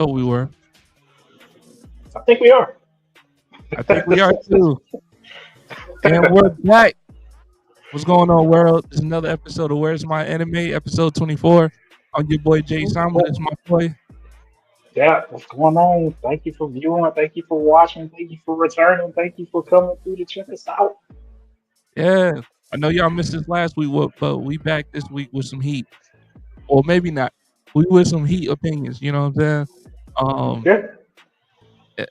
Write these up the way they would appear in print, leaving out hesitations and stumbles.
thought we were. I think we are. I think we are too. And we're back. What's going on, world? It's another episode of Where's My Anime, episode 24. I'm your boy Jay Simon. It's my boy. Yeah, what's going on? Thank you for viewing. Thank you for watching. Thank you for returning. Thank you for coming through to check us out. Yeah, I know y'all missed us last week, but we back this week with some heat, or maybe not. We with some heat opinions. You know what I'm saying? Um, Yeah, eh,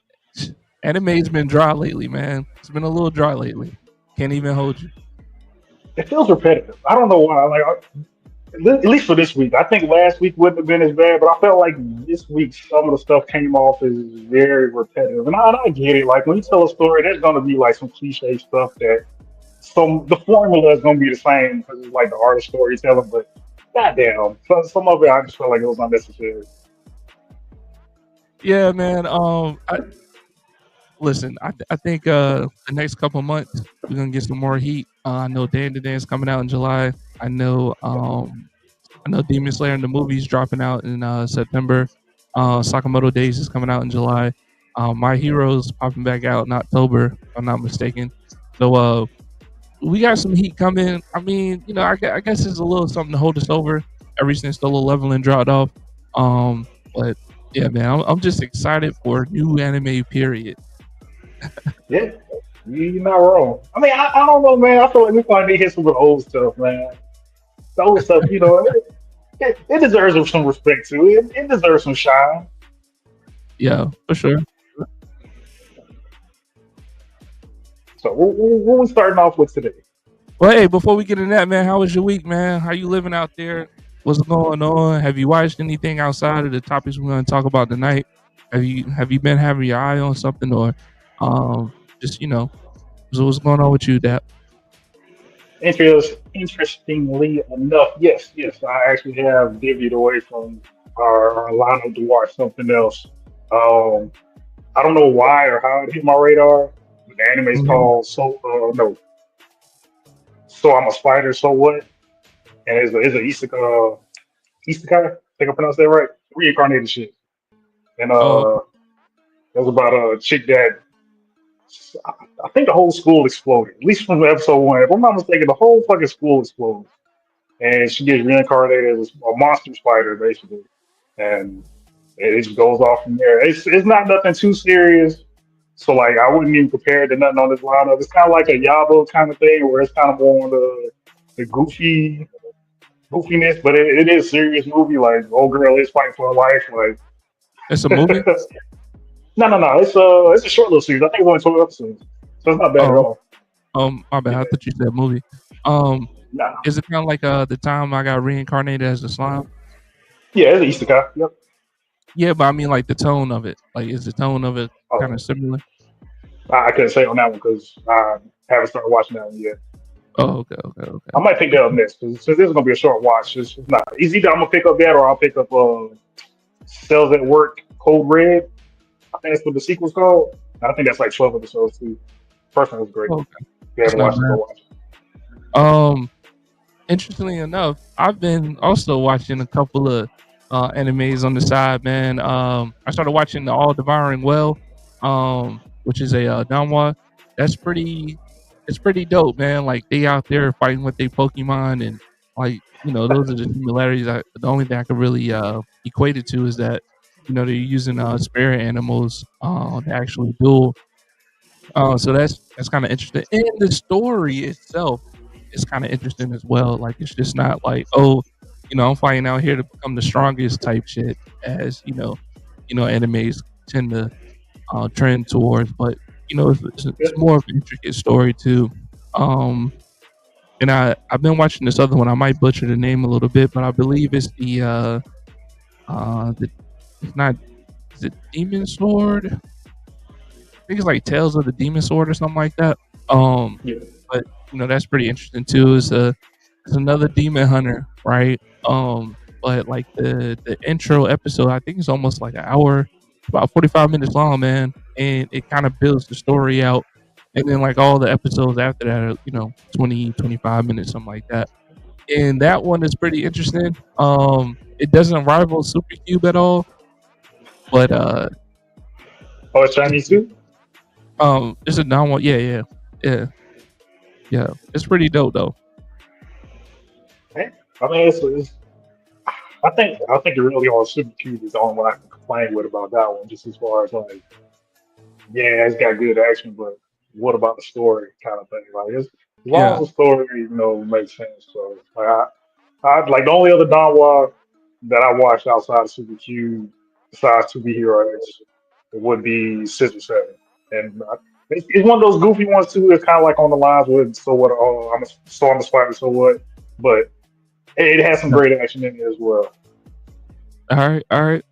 Anime's been dry lately, man. It's been a little dry lately. Can't even hold you. it feels repetitive. I don't know why. At least for this week, I think last week wouldn't have been as bad, but I felt like this week some of the stuff came off as very repetitive. And I get it. Like when you tell a story, there's gonna be like some cliche stuff that some the formula is gonna be the same because it's like the art of storytelling. But goddamn, some of it I just felt like it was unnecessary. Yeah, man. Listen, I think the next couple months we're gonna get some more heat. I know Day to Day is coming out in July. I know Demon Slayer and the movie's dropping out in September. Sakamoto Days is coming out in July. My Heroes popping back out in October, if I'm not mistaken. So we got some heat coming. I mean, I guess it's a little something to hold us over ever since the little leveling dropped off. But yeah, man, I'm just excited for a new anime period. Yeah, you're not wrong. I mean, I don't know, man. I feel like we finally hit some of the old stuff, man. The old stuff, it deserves some respect too. It deserves some shine. Yeah, for sure. So what we starting off with today? Well, hey, before we get into that, man, how was your week, man? How you living out there? What's going on? Have you watched anything outside of the topics we're going to talk about tonight? Have you been having your eye on something, or just so what's going on with you, Dap? Interestingly enough, yes, I actually have divvied away from our lineup to watch something else. Um, I don't know why or how it hit my radar. The anime is Mhm. called no, So I'm a Spider. So what? And it's a isekai. I think I pronounced that right. Reincarnated shit. And Oh, okay. it was about a chick that I I think the whole school exploded. At least from episode one. If I'm not mistaken, the whole fucking school exploded. And she gets reincarnated as a monster spider, basically. And it just goes off from there. It's not nothing too serious. So like I wouldn't even compare it to nothing on this lineup. It's kind of like a Yabo kind of thing where it's kind of more on the goofiness, but it is a serious movie. Like old girl is fighting for her life. Like It's a movie. no. It's a short little series. I think it's only 12 episodes, so it's not bad at Oh, all. my bad. Yeah, I thought you said movie. Um, nah, is it kind of like the time I got reincarnated as a slime? yeah, it's an isekai. Yep. Yeah, but I mean like the tone of it. Like, is the tone of it kind of Oh, similar? I couldn't say on that one because I haven't started watching that one yet. Oh, okay, okay, I okay. might pick that up next because since this is gonna be a short watch, it's not. It's either I'm gonna pick up that or I'll pick up Cells at Work Code Red. I think that's what the sequel's called. I think that's like 12 episodes too. First one was great. Okay, If you that's haven't not watched it, go bad. watch it. Um, Interestingly enough, I've been also watching a couple of animes on the side, man. I started watching the All Devouring Well, which is a manhwa. That's pretty. It's pretty dope, man. Like they out there fighting with their Pokemon, and like those are the similarities. The only thing I could really equate it to is that they're using spirit animals to actually duel. So that's kind of interesting. And the story itself is kind of interesting as well. Like it's just not like, oh, I'm fighting out here to become the strongest type shit, as animes tend to trend towards. But it's Yeah. more of an intricate story too. Um, and I've been watching this other one. I might butcher the name a little bit, but I believe it's the it's not, is it Demon Sword? Think it's like Tales of the Demon Sword or something like that. Yeah. But that's pretty interesting too. It's another demon hunter, right? But like the intro episode, I think it's almost like an hour, about 45 minutes long, man, and it kind of builds the story out. And then like all the episodes after that are 20 25 minutes, something like that. And that one is pretty interesting. It doesn't rival Super Cube at all, But Oh, it's Chinese too. it's a non one. Yeah, yeah, yeah, yeah. It's pretty dope though. Eh, I mean, it's I think it really on Super Cube is the only one I can complain with about that one. Just as far as like, yeah, it's got good action, but what about the story kind of thing? Like, as long as Yeah, the story, makes sense. So, like, I like the only other Donwa that I watched outside of Super Cube, besides To Be Hero X, it would be Scissor Seven, and it's one of those goofy ones too. It's kind of like on the lines with So What? Oh, I'm a spider. So what? But it has some yeah. great action in it as well. All right, all right.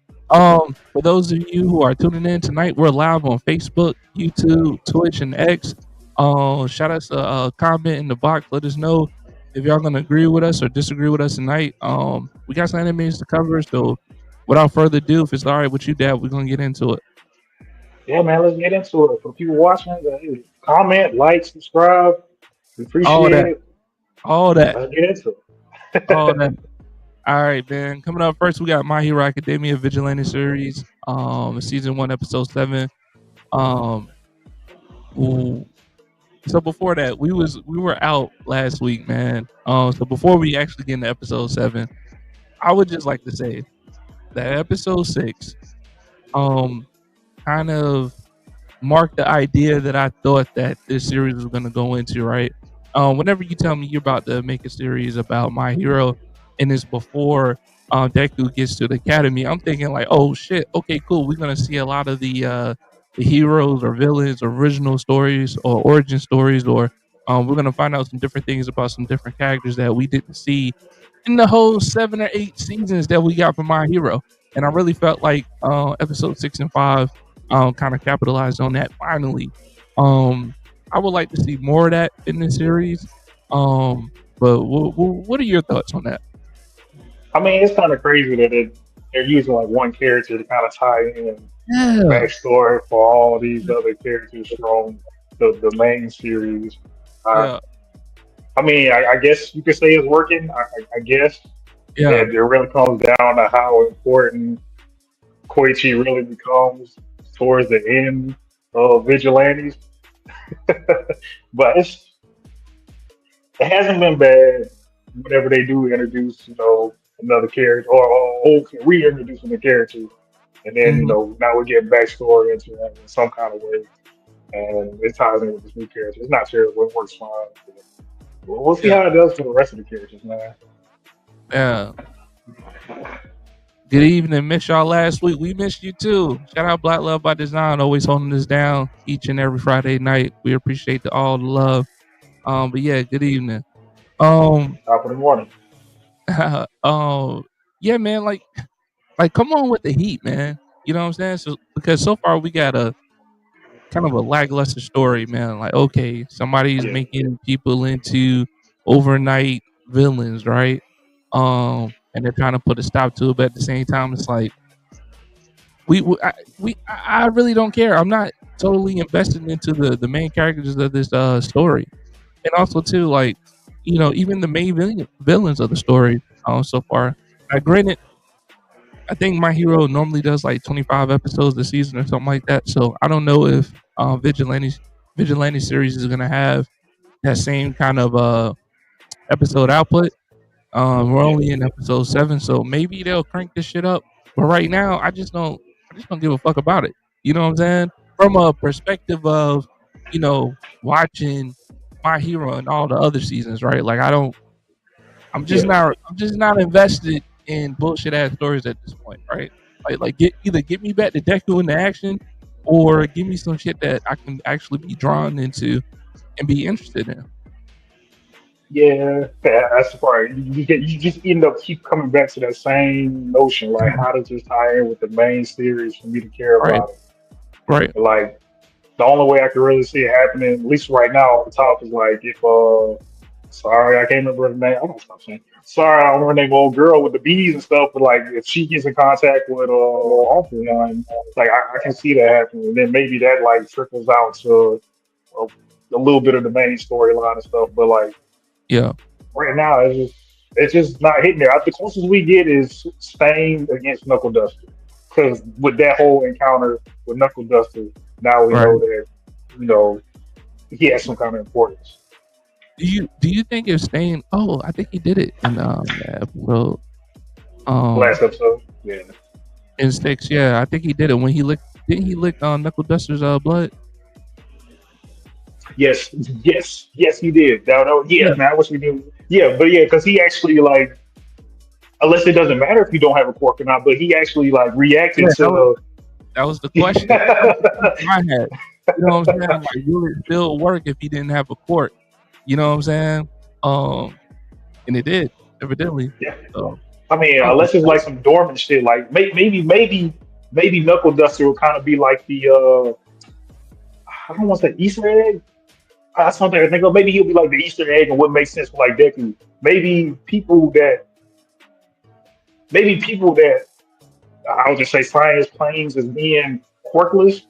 For those of you who are tuning in tonight, we're live on Facebook, YouTube, Twitch, and X. Shout us a comment in the box. Let us know if y'all gonna agree with us or disagree with us tonight. We got some animes to cover, so without further ado, if it's all right with you, Dad, we're gonna get into it. Yeah, man, let's get into it. For people watching, hey, comment, like, subscribe. We All appreciate that, it. all that, Let's get into all it. that. All right, man. Coming up first, we got My Hero Academia Vigilante series. Season 1, episode 7. Um, ooh, So before that, we were out last week, man. So before we actually get into episode 7, I would just like to say that episode 6, um, kind of marked the idea that I thought that this series was going to go into. Right? Whenever you tell me you're about to make a series about my hero, and it's before Deku gets to the academy, I'm thinking like, oh shit, okay, cool. We're going to see a lot of the heroes or villains, or original stories or origin stories, or we're going to find out some different things about some different characters that we didn't see in the whole 7 or 8 seasons that we got from My Hero. And I really felt like episode 6 and 5 kind of capitalized on that finally. Um, I would like to see more of that in this series. But what are your thoughts on that? I mean, it's kind of crazy that they're using like one character to kind of tie in the Yeah, backstory for all these other characters from the main series. Uh, yeah, I mean, I guess you could say it's working. I guess yeah. that it really comes down to how important Koichi really becomes towards the end of Vigilantes. But it hasn't been bad whenever they do introduce, another character or reintroducing the character. And then, Hmm. now we're getting backstory into them in some kind of way. And it ties in with this new character. It's not terrible. It works fine. But we'll see Yeah, how it does for the rest of the characters, man. yeah. Good evening. Missed y'all last week. We missed you too. Shout out Black Love by Design, always holding us down each and every Friday night. We appreciate all the love. But yeah, good evening. Um, Top of the morning. um, yeah, man. Like, come on with the heat, man. You know what I'm saying? So because so far we got a kind of a lackluster story, man. Like, okay, somebody's Yeah. making people into overnight villains, right? And they're trying to put a stop to it, but at the same time, it's like I really don't care. I'm not totally invested into the main characters of this story, and also too, like, even the main villains of the story so far. Granted, I think My Hero normally does like 25 episodes a season or something like that. So I don't know if Vigilante series is gonna have that same kind of episode output. We're Yeah. only in episode 7, so maybe they'll crank this shit up. But right now, I just don't give a fuck about it. You know what I'm saying? From a perspective of, watching My Hero and all the other seasons, right? Like I don't Yeah. I'm just not invested in bullshit ass stories at this point, right? Like get me back to Deku in the action, or give me some shit that I can actually be drawn into and be interested in. Yeah, that's the part. You just end up keep coming back to that same notion, like how does this tie in with the main series for me to care Right, about it? right. And like the only way I can really see it happening, at least right now off the top, is like if sorry, I can't remember her name. I'm gonna stop saying. Sorry, I don't remember her name. Old girl with the bees and stuff. But like if she gets in contact with Uncle One, like I can see that happening, and then maybe that like trickles out to a little bit of the main storyline and stuff. But like Yeah, right now, it's just not hitting there. The closest we get is Stain against Knuckle Duster. because with that whole encounter with Knuckle Duster, now we Right. know that you know he has some kind of importance. Do you think if Stain? Oh, I think he did it in that episode. Last Um, episode, yeah. in 6, yeah, I think he did it when he licked. Didn't he lick Knuckle Duster's blood? Yes, yes, he did. Yeah, Yeah, man, what we do? Yeah, but yeah, because he actually like, unless it doesn't matter if you don't have a cork or not, but he actually like reacted yeah. to. That was the question. That's the question I had. You know what I'm saying? Like, will it still work if he didn't have a court? You know what I'm saying? Um, and it did, evidently. Yeah, So I mean, I was unless it's like like, some dormant shit, like maybe Knuckle Duster will kind of be like the I don't want to say Easter egg. That's something I think of. Maybe he'll be like the Easter egg, and what makes sense for like Deku. Maybe people that people that I would just say science claims as being quirkless.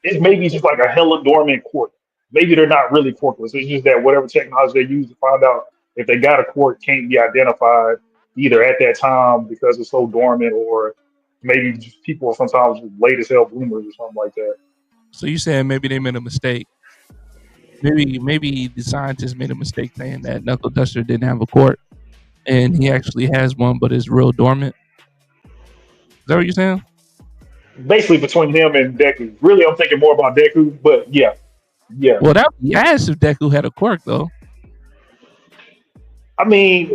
It's maybe just like a hella dormant quirk. Maybe they're not really quirkless. It's just that whatever technology they use to find out if they got a quirk can't be identified either at that time because it's so dormant, or maybe just people are sometimes just late as hell bloomers or something like that. so you saying maybe they made a mistake? Maybe the scientists made a mistake saying that Knuckle Duster didn't have a court, and he actually has one, but it's real dormant. Is that what you're saying? Basically, between him and Deku. Really, I'm thinking more about Deku, but yeah, yeah. Well, that would be ass if Deku had a quirk, though. I mean,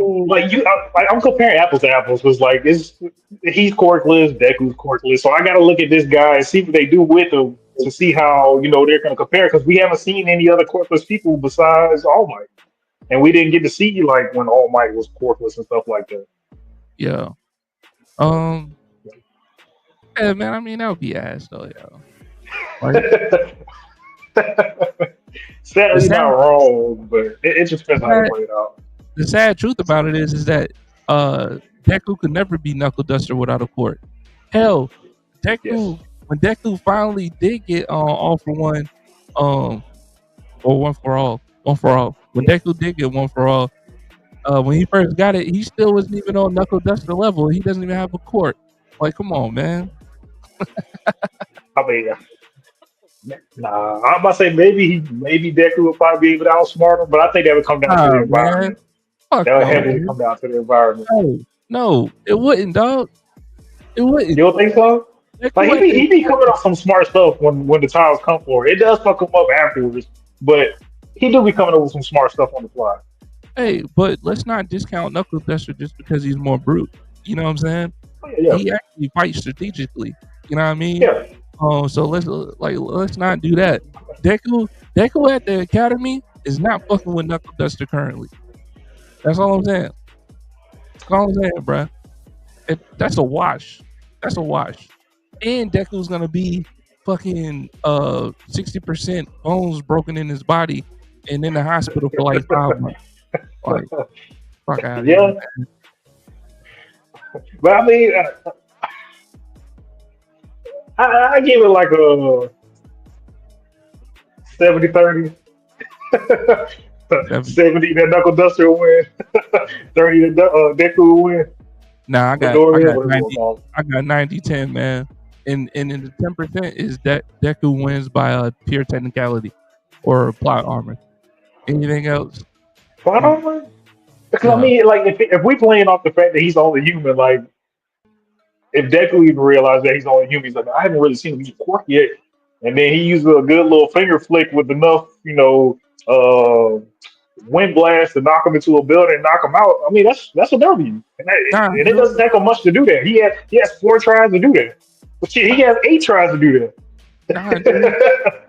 I'm comparing apples to apples because like he's quirkless, Deku's quirkless, so I got to look at this guy and see what they do with him to see how they're going to compare because we haven't seen any other quirkless people besides All Might, and we didn't get to see like when All Might was quirkless and stuff like that. Yeah. Um. Yeah, man. I mean, that would be ass, though. Yeah. Like the Sadly, not sad, wrong, but it just depends the on how they sad, play it out. the sad truth about it is that Deku could never be Knuckle Duster without a court. Hell, Yes. Deku when Deku finally did get all for one, um, or one for all. When Yes. Deku did get one for all, when he first got it, he still wasn't even on Knuckle Duster level. He doesn't even have a court. Like, come on, man. I mean, nah, I'm about to say maybe Deku would probably be able to outsmart him, but I think that would come down to the Nah, man. environment. Fuck That would no, heavily man. come down to the environment. No, no, it wouldn't, dog. It wouldn't. You don't think so? Like Deku at the he be coming up some smart stuff when the times come for it. It does fuck him up afterwards, but he do be coming up with some smart stuff on the fly. Hey, but let's not discount Knuckle Duster just because he's more brute. You know what I'm saying? Oh, yeah, He actually fights strategically. You know what I mean? yeah, So let's not do that. Deku at the academy is not fucking with Knuckle Duster currently. That's all I'm saying. That's all I'm saying, bruh. That's a wash. That's a wash. And Deku's gonna be fucking 60% bones broken in his body and in the hospital for like 5 months. Like, fuck out of here, yeah. man. But I mean, I give it like a 70-30. 70. 70 that Knuckle Duster will win. 30 that Deku will win. Nah, I Midoriya, got whatever you want 90. to call it. I got 90-10, man. And in the 10% is that Deku wins by pure technicality or plot armor. Anything else? Plot Mm, armor? Because I yeah. mean, like if we playing off the fact that he's only human, like if Deku even realized that he's only human, he's like, I haven't really seen him use a quirk yet. And then he used a good little finger flick with enough, wind blast to knock him into a building and knock him out. I mean, that's a W. Nah, And it doesn't take him much to do that. He has 4 tries to do that. But shit, he has 8 tries to do nah, dude. that.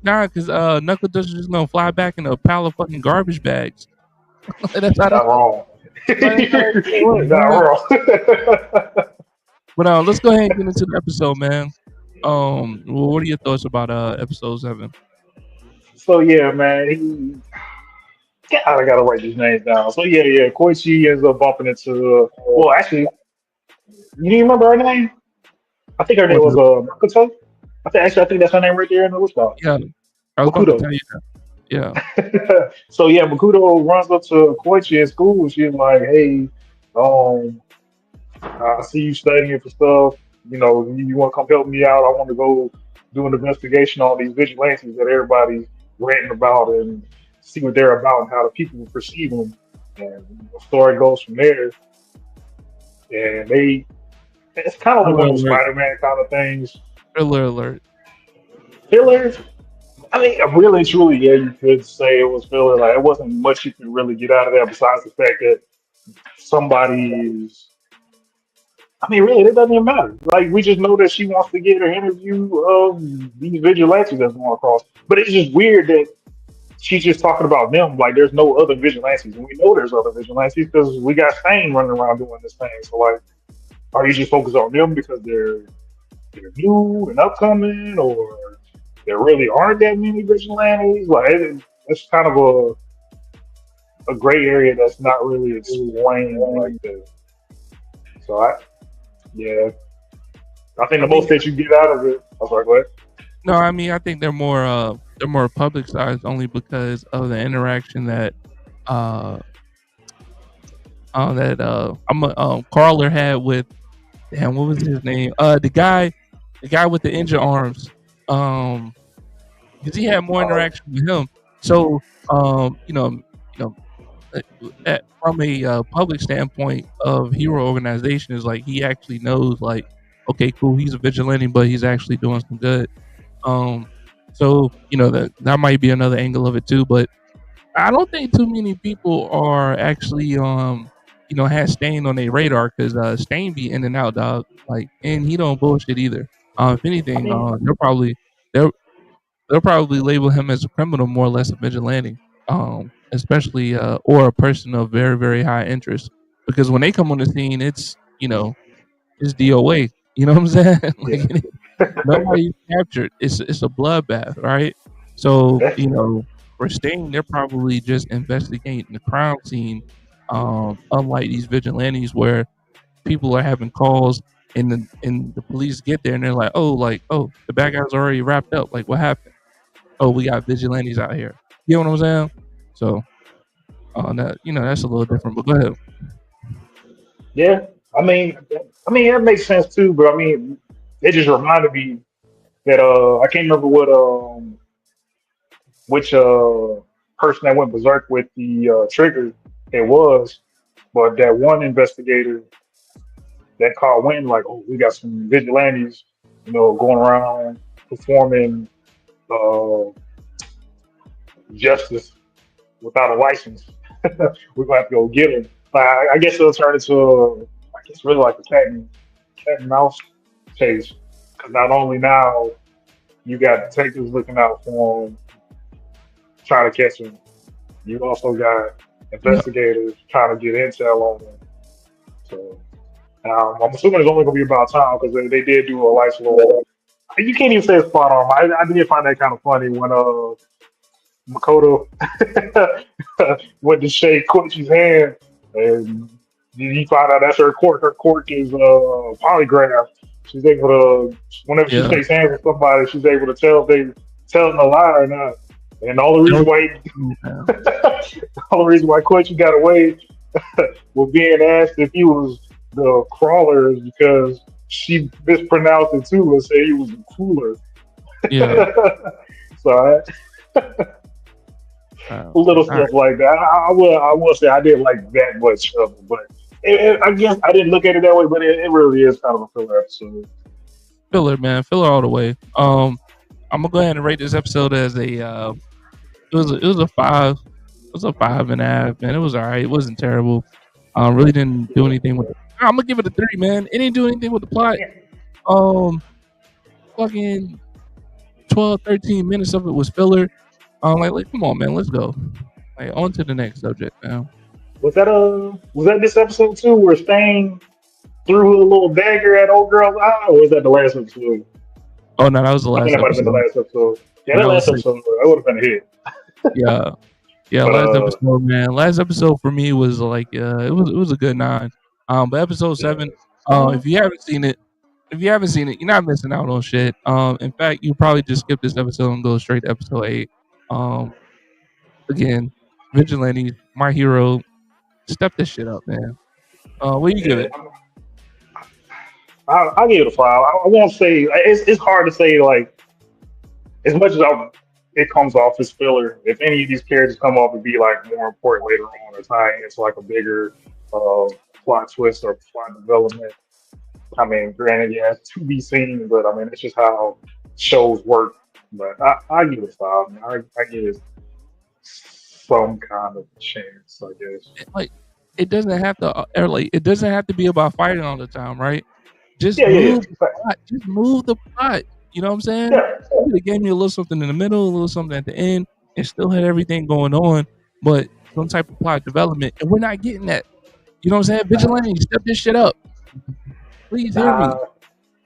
Nah, because Knuckle Duster's just gonna fly back in a pile of fucking garbage bags. That's how Not that. wrong. That's how that shit work, Not man. wrong. But let's go ahead and get into the episode, man. Well, what are your thoughts about episode 7? So yeah, man, God, I gotta write these names down. So yeah, Koichi ends up bumping into. Well, actually, you remember her name? I think her name What was Makoto. I think that's her name right there in the list box. Yeah, I was about to Makuto. tell you that. Yeah, So yeah, Makuto runs up to Koichi in school. She's like, "Hey, um, I see you studying for stuff. you want to come help me out? I want to go do an investigation on these vigilantes that everybody's ranting about and see what they're about and how the people perceive them. And the story goes from there. And it's kind of like Filler one of those alert. Spider-Man kind of things. Filler alert. Fillers. I mean, really, truly, yeah, you could say it was filler. Like, it wasn't much you could really get out of that besides the fact that somebody's. I mean, really, it doesn't even matter. Like, we just know that she wants to get an interview of these vigilantes that's going across. But it's just weird that she's just talking about them. Like, there's no other vigilantes, and we know there's other vigilantes because we got Stain running around doing this thing. So, like, are you just focused on them because they're new and upcoming, or there really aren't that many vigilantes? Like, it's kind of a gray area that's not really explained like that. So, yeah, I think I the most think that you get out of it. I'm sorry, go ahead. no, I mean I think they're more publicized only because of the interaction uh I'm a Carler had with damn what was his name? The guy with the injured arms. Um because he had more Uh, interaction with him. So you know from a public standpoint of hero organization is like he actually knows like okay cool he's a vigilante but he's actually doing some good. Um, so that might be another angle of it too. But I don't think too many people are actually had Stain on their radar because Stain be in and out, dog. Like, and he don't bullshit either. If I anything, mean, they'll they'll probably label him as a criminal more or less a vigilante. Especially or a person of very very high interest because when they come on the scene, it's DOA. You know what I'm saying? yeah, Like nobody's captured. It's a bloodbath, right? So definitely. for Sting, they're probably just investigating the crime scene. Unlike these vigilantes, where people are having calls and the police get there and they're like, oh, the bad guys already wrapped up. Like, what happened? Oh, we got vigilantes out here. You know what I'm saying? So that that's a little different. But go ahead. Yeah, I mean that makes sense too. But I mean, it just reminded me that I can't remember which person that went berserk with the trigger it was, but that one investigator that called went like, oh, we got some vigilantes, going around performing uh, justice without a license. We're gonna have to go get them. I guess it'll turn into I guess really like a cat and mouse chase because not only now you got detectives looking out for them, trying to catch them. You also got Yeah, investigators trying to get intel on them. So I'm assuming it's only going to be about time because they did do a nice little. You can't even say it's spot on. I did find that kind of funny when Makoto went to shake Koichi's hand, and you find out that's her quirk. Her quirk is polygraph. She's able to, whenever she yeah. shakes hands with somebody, she's able to tell if they telling a lie or not. And all the That reason was why, cool, man. all the reason why Koichi got away with being asked if he was the crawler is because she mispronounced it too and said he was a cooler. Yeah. So little All right. stuff like that. I will say I didn't like that much of it, but I guess I didn't look at it that way. But it really is kind of a filler episode. Filler, man. Filler all the way. I'm gonna go ahead and rate this episode as a it was a 5. It was a 5.5, man. It was all right. It wasn't terrible. Really didn't do anything with it. I'm gonna give it a 3, man. It didn't do anything with the plot. Um, fucking 12, 13 minutes of it was filler. Like, come on, man. Let's go. Like, on to the next subject, man. Was that this episode too where Stain threw a little dagger at old girl's eye, or was that the last episode? Oh no, that was the I think last that might have been the episode. last episode. Yeah, And that that was last sick. episode that would have been a hit. Yeah, yeah. But Last episode, man. Last episode for me was like, it was a good 9. But episode yeah. 7, if you haven't seen it, you're not missing out on shit. In fact, you probably just skip this episode and go straight to episode 8. Um, again, Vigilante, my hero, step this shit up, man. What do you give Yeah, it? I give it a 5. I won't say it's hard to say like as much as it comes off as filler. If any of these characters come off and be like more important later on, or tie into like a bigger uh, plot twist or plot development. I mean, granted, yeah, it's to be seen, but I mean, it's just how shows work. But I give it a 5. Man. I give it some kind of chance, I guess. Like, it doesn't have to, like, it doesn't have to be about fighting all the time, right? Just Yeah, yeah, move the yeah. plot. Just move the plot. You know what I'm saying? Yeah. You could have gave me a little something in the middle, a little something at the end, and still had everything going on, but some type of plot development, and we're not getting that. You know what I'm saying? Vigilante, step this shit up. Please hear me. Nah.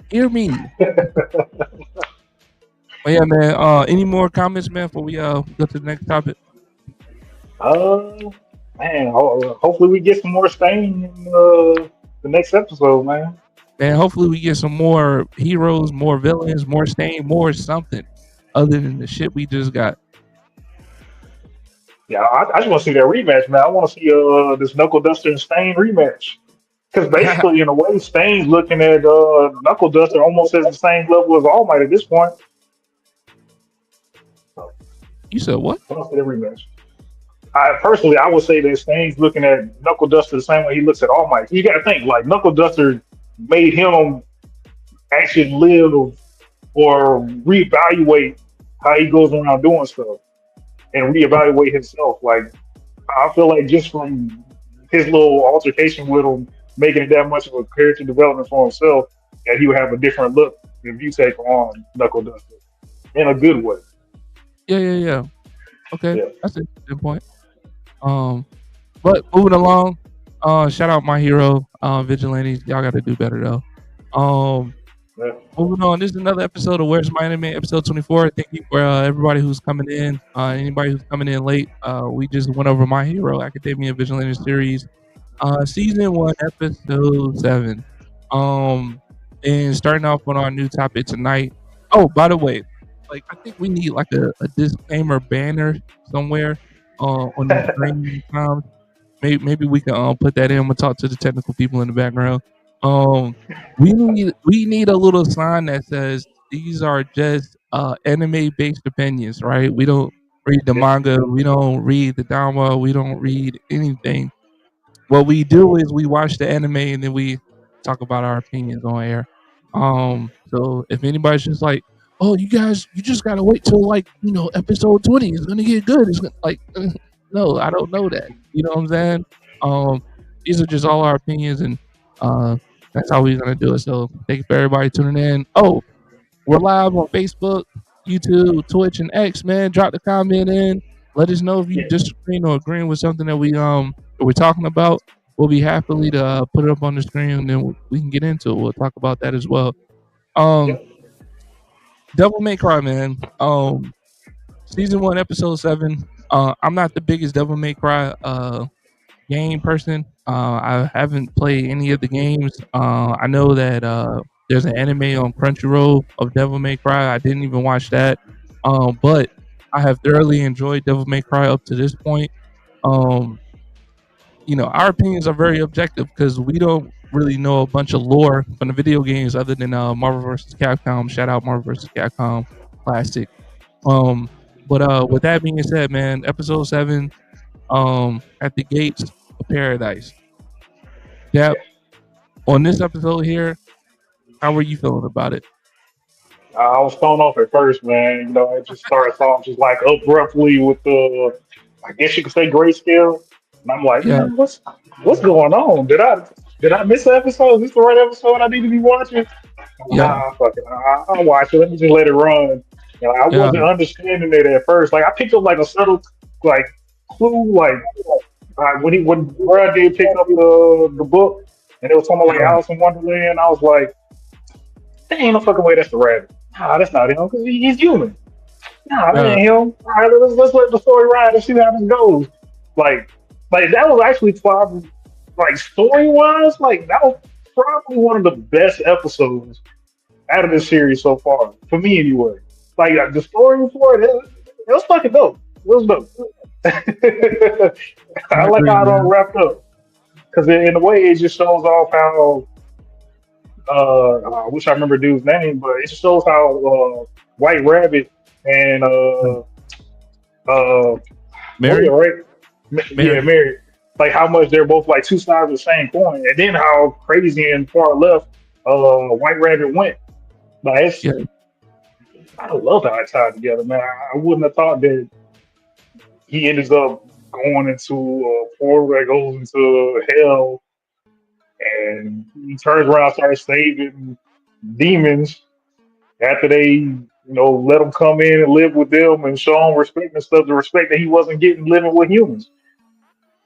Hear me. But yeah, man. Any more comments, man, before we go to the next topic? uh, man, hopefully we get some more Stain in the next episode, man. And hopefully we get some more heroes, more villains, more Stain, more something other than the shit we just got. Yeah, I just want to see that rematch, man. I want to see this Knuckle Duster and Stain rematch. Because basically, in a way, Stain's looking at Knuckle Duster almost as the same level as All Might at this point. You said what? I want to see that rematch. I would say that Stain's looking at Knuckle Duster the same way he looks at All Might. You got to think, like, Knuckle Duster made him actually live or reevaluate how he goes around doing stuff and reevaluate himself. Like, I feel like just from his little altercation with him, making it that much of a character development for himself, that he would have a different look if you take on Knuckle Duster in a good way. Yeah. Okay, Yeah. that's a good point. But moving along, shout out my hero, Vigilantes. Y'all got to do better though. Yeah. Moving on, this is another episode of Where's My Anime, episode 24. Thank you for everybody who's coming in. Anybody who's coming in late, we just went over My Hero Academia Vigilante series, season 1, episode 7. And starting off on our new topic tonight. Oh, by the way, like I think we need like a disclaimer banner somewhere on the screen. Maybe we can put that in. We'll talk to the technical people in the background. Um, we need a little sign that says these are just anime based opinions, right? We don't read the Yeah. manga, we don't read the drama, we don't read anything. What we do is we watch the anime and then we talk about our opinions on air. So if anybody's just like, "Oh, you guys, you just gotta wait till like episode 20 is gonna get good," it's gonna, like, no, I don't know that. You know what I'm saying? Um, these are just all our opinions, and uh, that's how we're gonna do it. So thank you for everybody tuning in. Oh, we're live on Facebook, YouTube, Twitch, and X. Man, drop the comment in. Let us know if you Yeah. disagreeing or agreeing with something that we're talking about. We'll be happily to put it up on the screen, and then we can get into it. We'll talk about that as well. Um, Yep. Devil May Cry, man. Season 1, episode 7. I'm not the biggest Devil May Cry game person. I haven't played any of the games. I know that there's an anime on Crunchyroll of Devil May Cry. I didn't even watch that. But I have thoroughly enjoyed Devil May Cry up to this point. Um, our opinions are very objective because we don't really know a bunch of lore from the video games other than Marvel vs. Capcom. Shout out Marvel vs. Capcom Classic. Um, but with that being said, man, episode 7, at the gates of paradise. Dap, on this episode here, how were you feeling about it? I was thrown off at first, man. It just starts off just like abruptly with I guess you could say grayscale, and I'm like, Yeah, man, what's going on? Did I miss an episode? Is this the right episode I need to be watching? yeah, Fuck it, I'll watch it. Let me just let it run. I yeah, wasn't understanding it at first. Like I picked up like a subtle like clue, like when Brad did pick up the book, and it was talking about like yeah, Alice in Wonderland. I was like, there ain't no fucking way that's the rabbit. Nah, that's not him because he's human. Nah, that yeah, ain't him. All right, let's let the story ride and see how this goes. Like, like that was actually probably like story wise, like that was probably one of the best episodes out of this series so far for me, anyway. Like the story for it was fucking dope. It was dope. I I like agree, how it all man. wrapped up because in a way it just shows off how I wish I remember dude's name, but it shows how White Rabbit and uh, Maria, Mary, right? Yeah, Mary, Mary. Like how much they're both like two sides of the same coin, and then how crazy and far left White Rabbit went. Like it's, yeah, I love how it tied together, man. I wouldn't have thought that he ends up going into a portal that goes into hell, and he turns around, starts saving demons after they, let him come in and live with them and show him respect and stuff, the respect that he wasn't getting living with humans,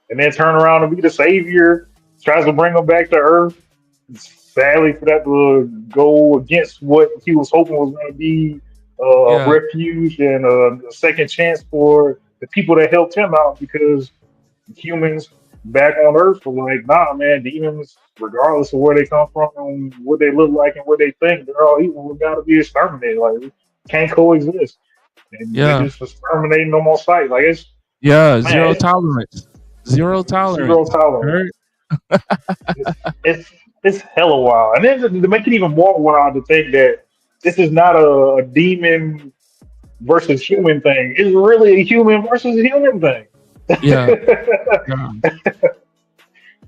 and then turn around and be the savior, tries to bring them back to Earth. Sadly, for that to go against what he was hoping was going to be yeah, refuge and a second chance for the people that helped him out, because humans back on Earth were like, nah, man, demons, regardless of where they come from and what they look like and what they think, they're all evil. We got to be exterminated. Like, we can't coexist. And they yeah, just exterminating them on sight. Like, yeah. man, Zero tolerance. Zero zero tolerance. tolerance. Right? It's, it's, it's hella wild. And then to make it even more wild to think that this is not a demon versus human thing. It's really a human versus human thing. Yeah, yeah,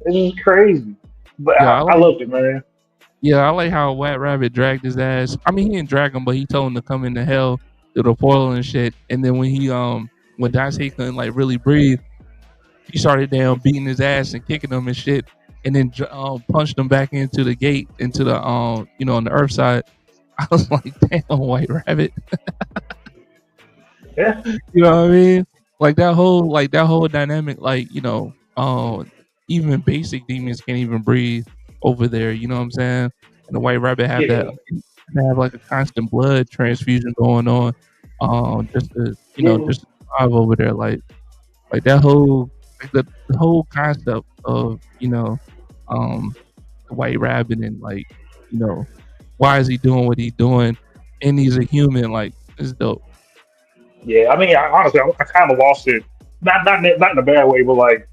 It's just crazy. But yeah. I loved it, man. I like how White Rabbit dragged his ass. I mean, he didn't drag him, but he told him to come into hell through the portal and shit. And then when Dante couldn't like really breathe, he started down beating his ass and kicking him and shit, and then punched him back into the gate into the on the Earth side. I was like, damn, White Rabbit. Yeah, You know what I mean? Like that whole dynamic, even basic demons can't even breathe over there. You know what I'm saying? And the White Rabbit yeah, have like a constant blood transfusion going on, just to yeah, just to survive over there. Like that whole the whole concept of um the White Rabbit and you know why is he doing what he's doing, and he's a human. Like it's dope. yeah. I mean, honestly, I kind of lost it. Not in a bad way, but like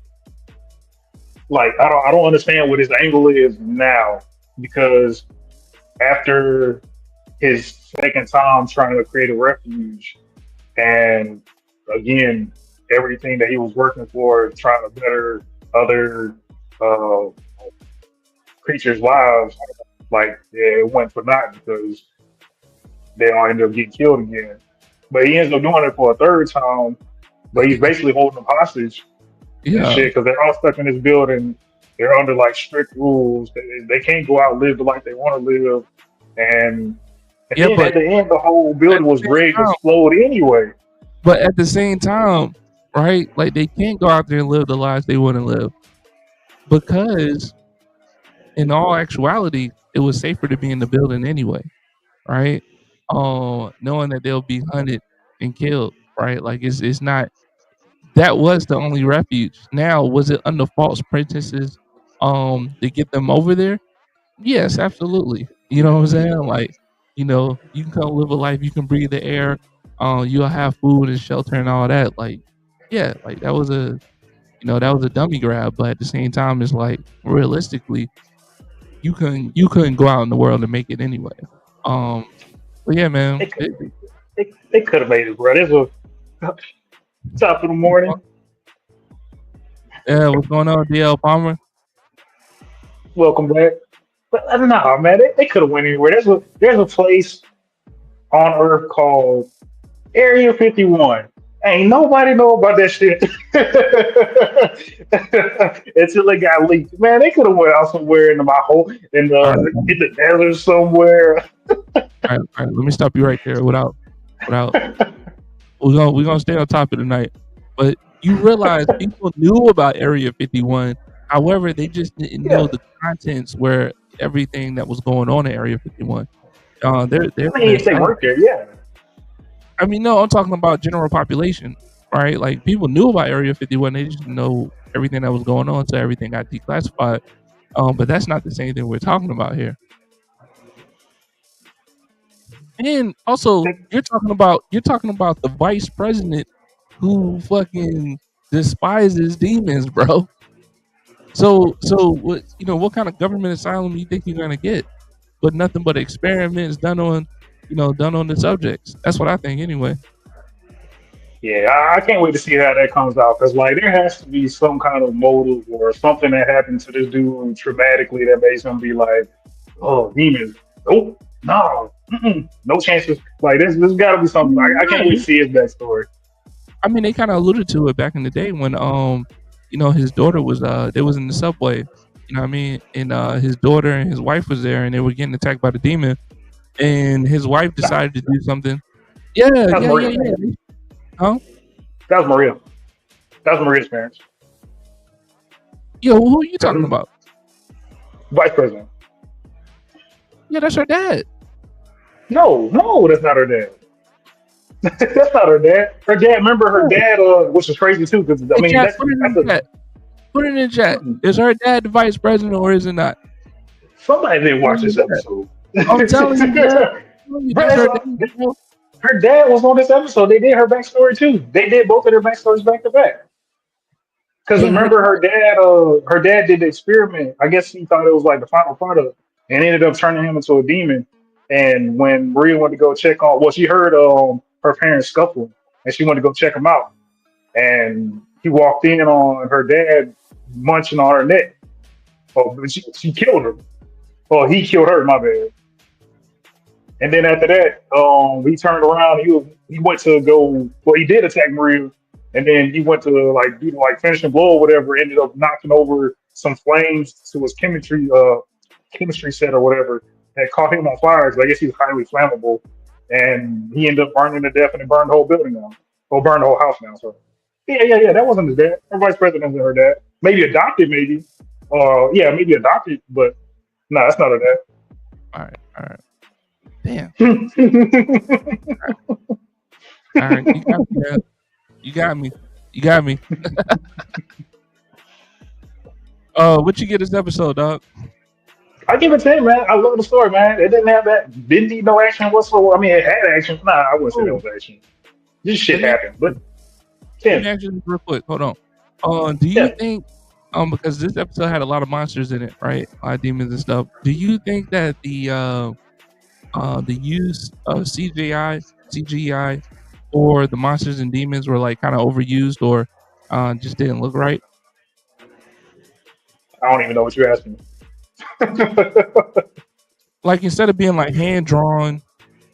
I don't understand what his angle is now, because after his second time trying to create a refuge, and again, everything that he was working for, trying to better other uh, creatures' lives, like yeah, it went for naught because they all ended up getting killed again. But he ends up doing it for a third time. But he's basically holding them hostage and Yeah, shit, because they're all stuck in this building. They're under like strict rules. They can't go out and live the life they want to live. And yeah, then at the end, the whole at building the was same rigged to time, explode anyway. but at the same time, right? Like they can't go out there and live the lives they want to live because, in all actuality, it was safer to be in the building anyway, right? Knowing that they'll be hunted and killed, right? Like it's not that was the only refuge. Now, was it under false pretenses, to get them over there? Yes, absolutely. You know what I'm saying? Like, you can come live a life, you can breathe the air, you'll have food and shelter and all that. Like, yeah, like that was a dummy grab, but at the same time, it's like realistically, you couldn't go out in the world and make it anyway. Um, but yeah, man, They they could have made it, bro. This was top of the morning. yeah, what's going on, DL Palmer? Welcome back. But I don't know, man. They could have went anywhere. There's a place on Earth called Area 51. Ain't nobody know about that shit until they got leaked. Man, they could have went out somewhere in my hole All right, in the desert somewhere. all right. Let me stop you right there. Without we're gonna stay on top of tonight. But you realize people knew about Area 51. However, they just didn't know Yeah, the contents where everything that was going on in Area 51. There's I been mean, if they sites. work there, yeah. I mean, no, I'm talking about general population, right? Like people knew about Area 51. They just didn't know everything that was going on, so everything got declassified. But that's not the same thing we're talking about here. And also, you're talking about the vice president who fucking despises demons, bro. So what kind of government asylum do you think you're gonna get? but nothing but experiments done on, done on the subjects. That's what I think anyway. Yeah, I can't wait to see how that comes out because like there has to be some kind of motive or something that happened to this dude traumatically that makes him be like, oh, demons, nope, no, no chances. Like there's got to be something. I can't wait to see his backstory. I mean, they kind of alluded to it back in the day when his daughter was they was in the subway, you know what I mean, and his daughter and his wife was there, and they were getting attacked by the demon, and his wife Nah, decided to do something. Yeah, that's yeah, yeah, Maria. yeah. Huh? That was Maria. That was Maria's parents. Yo, who are you talking Mhm. about? Vice president. Yeah, that's her dad. No, no, that's not her dad. That's not her dad. Her dad. Remember her Yeah. dad, which is crazy too, because I Hey, mean chat, put it that's in the a chat. Put it in the chat. mm, Is her dad the vice president or is it not? somebody didn't Put it watch in the this chat. episode. I'm telling you, man. I'm telling you, Bro, that's her dad, bro. her dad was on this episode. They did her backstory too. They did both of their backstories back to back. Because Yeah, her remember, dad. her dad did the experiment. I guess he thought it was like the final product, and ended up turning him into a demon. And when Maria went to go check on, well, she heard her parents scuffling, and she went to go check him out. And he walked in on her dad munching on her neck. Oh, but she killed her. Oh, he killed her. My bad. And then after that, he turned around. He went to go. Well, he did attack Maria, and then he went to like do like finishing blow or whatever. Ended up knocking over some flames to his chemistry set or whatever that caught him on fire. Because I guess he was highly flammable, and he ended up burning to death and it burned the whole building down. Or burned the whole house down. So yeah. That wasn't his dad. Her vice president was her dad. Maybe adopted, maybe. Yeah, maybe adopted, but no, that's not her All right, all right. Damn. dad. All right, you got me, man. You got me. You got me. What you get this episode, dog? I give it 10, man. I love the story, man. It didn't have that, didn't need no action whatsoever. I mean, it had action. Nah, I wouldn't say that Oh, was action. Just let shit me happened. But let me 10, ask you this real quick. Hold on. Do you yeah. think because this episode had a lot of monsters in it, right? A lot of demons and stuff. Do you think that the use of CGI or the monsters and demons were like kind of overused or just didn't look right? I don't even know what you're asking. Like instead of being like hand drawn,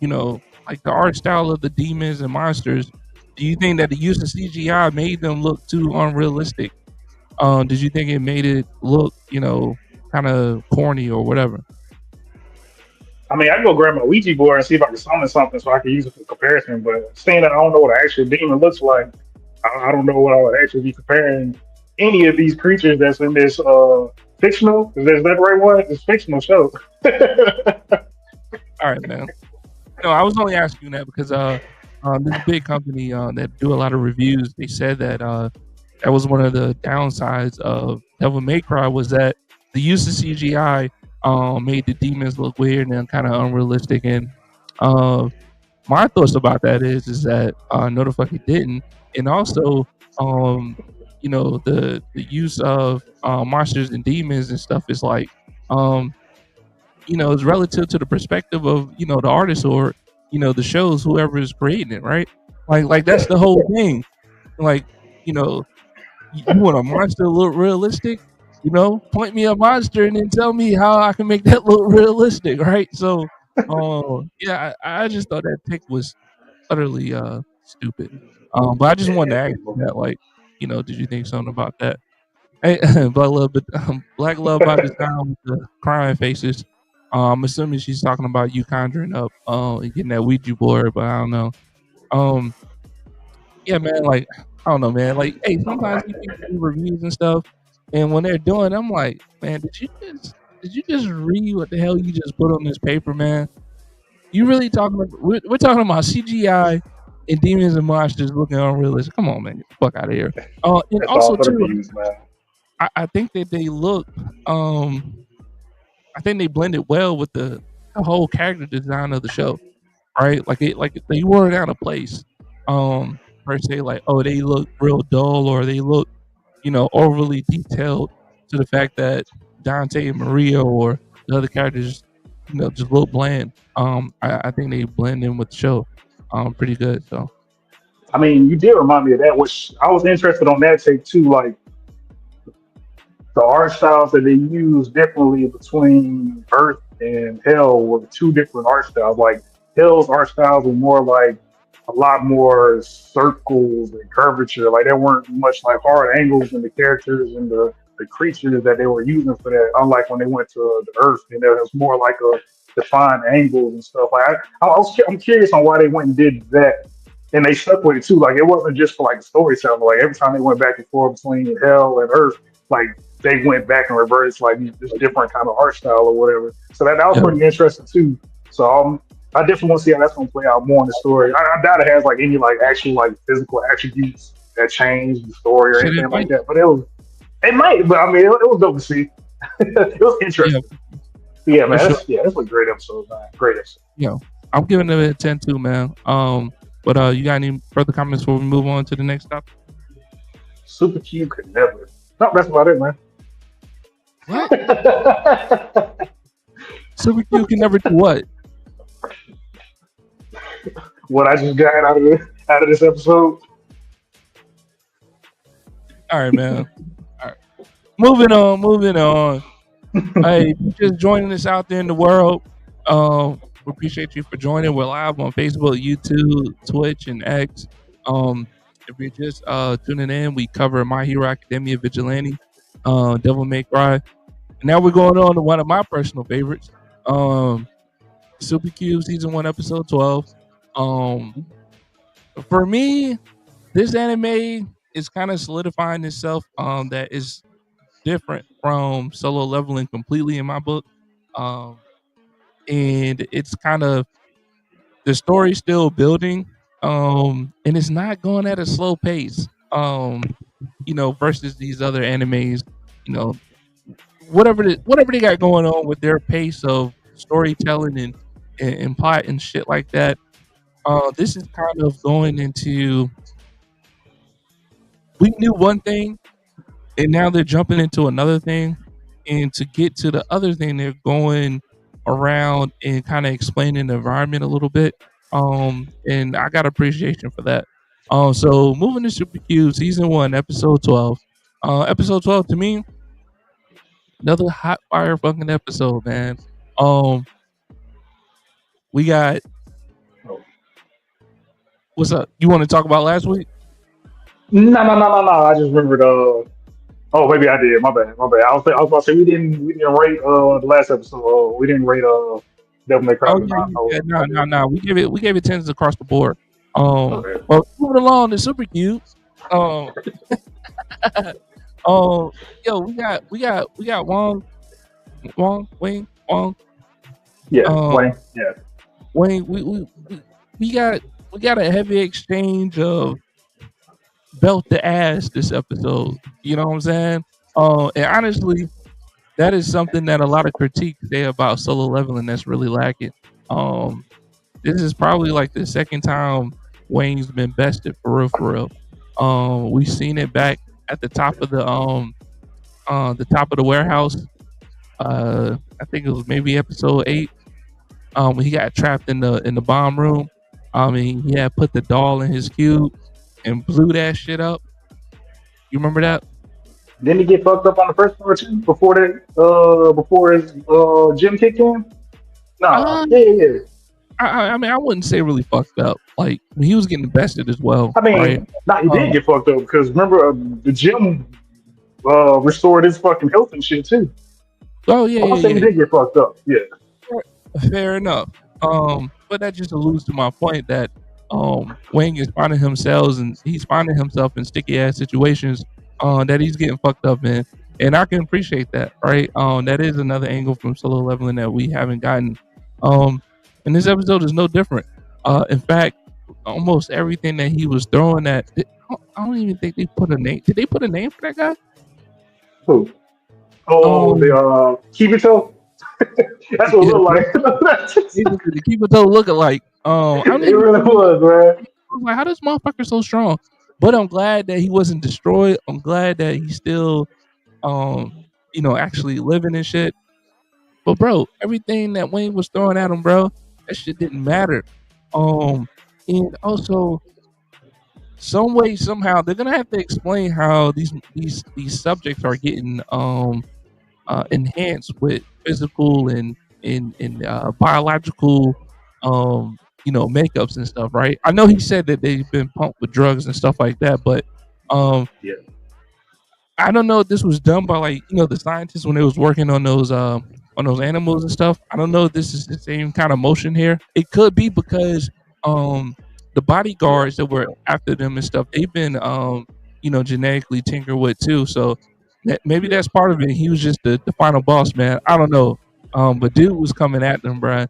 like the art style of the demons and monsters, do you think that the use of CGI made them look too unrealistic? Did you think it made it look, kind of corny or whatever? I mean, I can go grab my Ouija board and see if I can summon something so I can use it for comparison. But saying that I don't know what an actual demon looks like, I don't know what I would actually be comparing any of these creatures that's in this fictional. Is that the right one? It's fictional show. All right, man. No, I was only asking that because this big company that do a lot of reviews, they said that that was one of the downsides of Devil May Cry was that the use of CGI made the demons look weird and kind of unrealistic. And uh, my thoughts about that is that no, the fuck it didn't. And also, um, the use of monsters and demons and stuff is like um, it's relative to the perspective of the artist or the shows whoever is creating it, right? Like that's Yeah, the whole thing. Like you know, you want a monster to look realistic, point me a monster and then tell me how I can make that look realistic, right? So, yeah, I just thought that pick was utterly stupid. But I just wanted to ask you that, like, did you think something about that? Hey, Black Love by Design with the crying faces. I'm assuming she's talking about you conjuring up, and getting that Ouija board, but I don't know. Um, yeah, man, like I don't know, man. Like, hey, sometimes these people do reviews and stuff, and when they're doing, I'm like, man, did you just read what the hell you just put on this paper, man? You really talking? We're talking about CGI and demons and monsters looking unrealistic. Come on, man, get the fuck out of here. And that's all also for the too, views, man. I think that they look. I think they blended well with the whole character design of the show, right? Like they weren't out of place. Per se, like oh they look real dull or they look overly detailed to the fact that Dante and Maria or the other characters just look bland. I think they blend in with the show, pretty good. So I mean, you did remind me of that, which I was interested on that take too. Like the art styles that they use differently between Earth and Hell were two different art styles. Like Hell's art styles were more like a lot more circles and curvature. Like there weren't much like hard angles in the characters and the creatures that they were using for that. Unlike when they went to the Earth, and there was more like a defined angles and stuff. Like I'm curious on why they went and did that. And they stuck with it too. Like it wasn't just for like storytelling. Like every time they went back and forth between Hell and Earth, like they went back and reverted to like this different kind of art style or whatever. So that was yeah, pretty interesting too. So I definitely want to see how that's going to play out more in the story. I doubt it has like any like actual like physical attributes that change the story or shit, it anything like might. that. But it might. But I mean, it was dope to see. It was Yeah, interesting. Yeah, for man. sure. That's a great episode, man. Great episode. I'm giving it a 10 too, man. But you got any further comments before we move on to the next topic? Super Cube could never. No, that's about it, man. What? Super Q can never do what? What I just got out of this episode. All right, man. All right. Moving on. Hey, if you're just joining us out there in the world, we appreciate you for joining. We're live on Facebook, YouTube, Twitch, and X. If you're just tuning in, we cover My Hero Academia, Vigilante, Devil May Cry. And now we're going on to one of my personal favorites, Super Cube Season 1, Episode 12. For me, this anime is kind of solidifying itself that is different from Solo Leveling completely in my book. Um, and it's kind of the story's still building, and it's not going at a slow pace. Versus these other animes, you know, whatever they got going on with their pace of storytelling and plot and shit like that. This is kind of going into, we knew one thing and now they're jumping into another thing, and to get to the other thing they're going around and kind of explaining the environment a little bit, and I got appreciation for that. So moving to Super Q season 1 episode 12. Episode 12 to me, another hot fire fucking episode, man. um we got, what's up, you want to talk about last week? No. I just remembered. Oh, maybe I did. My bad. My bad. I was about to say we didn't rate the last episode. We didn't rate Devil May Cry. Oh yeah, Not. yeah, yeah. Oh, No, I no, did. no. We gave it tens across the board. Okay. But moving along to Super Cute. Um, um, yo, we got Wang. Yeah. Um, Wayne. Yeah. Wayne. We got a heavy exchange of belt to ass this episode. You know what I'm saying? And honestly, that is something that a lot of critiques say about Solo Leveling that's really lacking. Um, this is probably like the second time Wayne's been bested for real, for real. We've seen it back at the top of the warehouse. I think it was maybe episode 8. When he got trapped in the bomb room. He had put the doll in his cube and blew that shit up. You remember that? Didn't he get fucked up on the first one or two before that? Before his gym kicked in? Nah. Uh, Yeah. I mean, I wouldn't say really fucked up. Like he was getting bested as well, I right? mean, nah, he did Um, get fucked up because remember the gym restored his fucking health and shit too. oh yeah, I want to say yeah, he yeah. did get fucked up. Yeah. Fair enough. But that just alludes to my point that Wang is finding himself in sticky ass situations that he's getting fucked up in. And I can appreciate that, right? That is another angle from Solo Leveling that we haven't gotten. Um and this episode is no different. In fact, almost everything that he was throwing at, I don't even think they put a name. Did they put a name for that guy? Who? Oh, the Um Kibito. That's what it yeah, looked like. the keep it though look alike. I don't It even really was, man. was like, how this motherfucker so strong? But I'm glad that he wasn't destroyed. I'm glad that he's still, actually living and shit. But bro, everything that Wayne was throwing at him, bro, that shit didn't matter. Um, and also some way somehow they're gonna have to explain how these subjects are getting enhanced with physical and biological makeups and stuff, right? I know he said that they've been pumped with drugs and stuff like that, but um Yeah, I don't know if this was done by like the scientists when they was working on those animals and stuff. I don't know if this is the same kind of motion here. It could be because um the yeah, bodyguards that were after them and stuff, they've been genetically tinkered with too. So maybe yeah. that's part of it. He was just the final boss, man. I don't know. But dude was coming at them, bruh.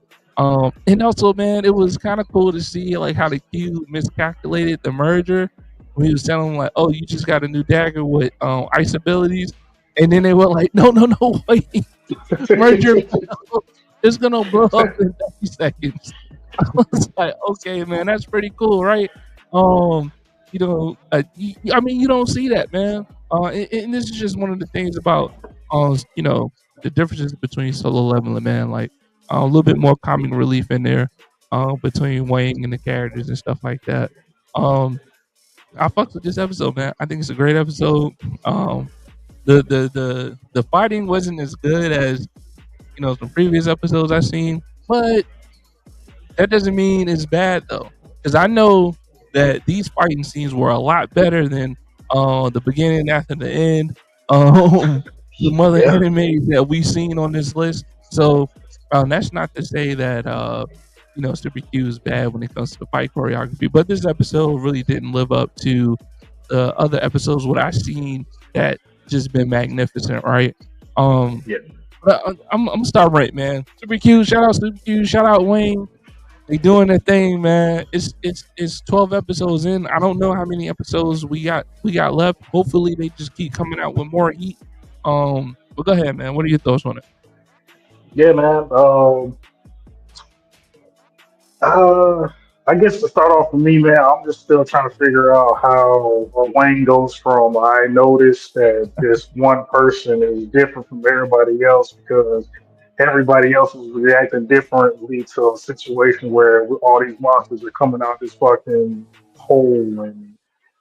And also, man, it was kind of cool to see like how the Q miscalculated the merger when he was telling them like, "Oh, you just got a new dagger with ice abilities," and then they were like, "No, no, no, wait, this merger is gonna blow up in 30 seconds." I was like, "Okay, man, that's pretty cool, right?" Um, I mean, you don't see that, man. And this is just one of the things about, the differences between Solo Leveling, man. Like a little bit more comic relief in there, between Wang and the characters and stuff like that. Um, I fucked with this episode, man. I think it's a great episode. Um, the fighting wasn't as good as some previous episodes I've seen, but that doesn't mean it's bad though, because I know that these fighting scenes were a lot better than the beginning after the end. Some other Yeah. animes that we've seen on this list. So that's not to say that Super Q is bad when it comes to the fight choreography, but this episode really didn't live up to the other episodes what I've seen that just been magnificent, right? Um, Yeah. but I'm gonna start right, man. Super Q, shout out Super Q, shout out Wayne. They doing their thing, man. It's 12 episodes in. I don't know how many episodes we got left. Hopefully they just keep coming out with more heat. But go ahead, man. What are your thoughts on it? Yeah, man. Uh, I guess to start off for me, man, I'm just still trying to figure out how Wayne goes from I noticed that this one person is different from everybody else because everybody else is reacting differently to a situation where all these monsters are coming out this fucking hole, and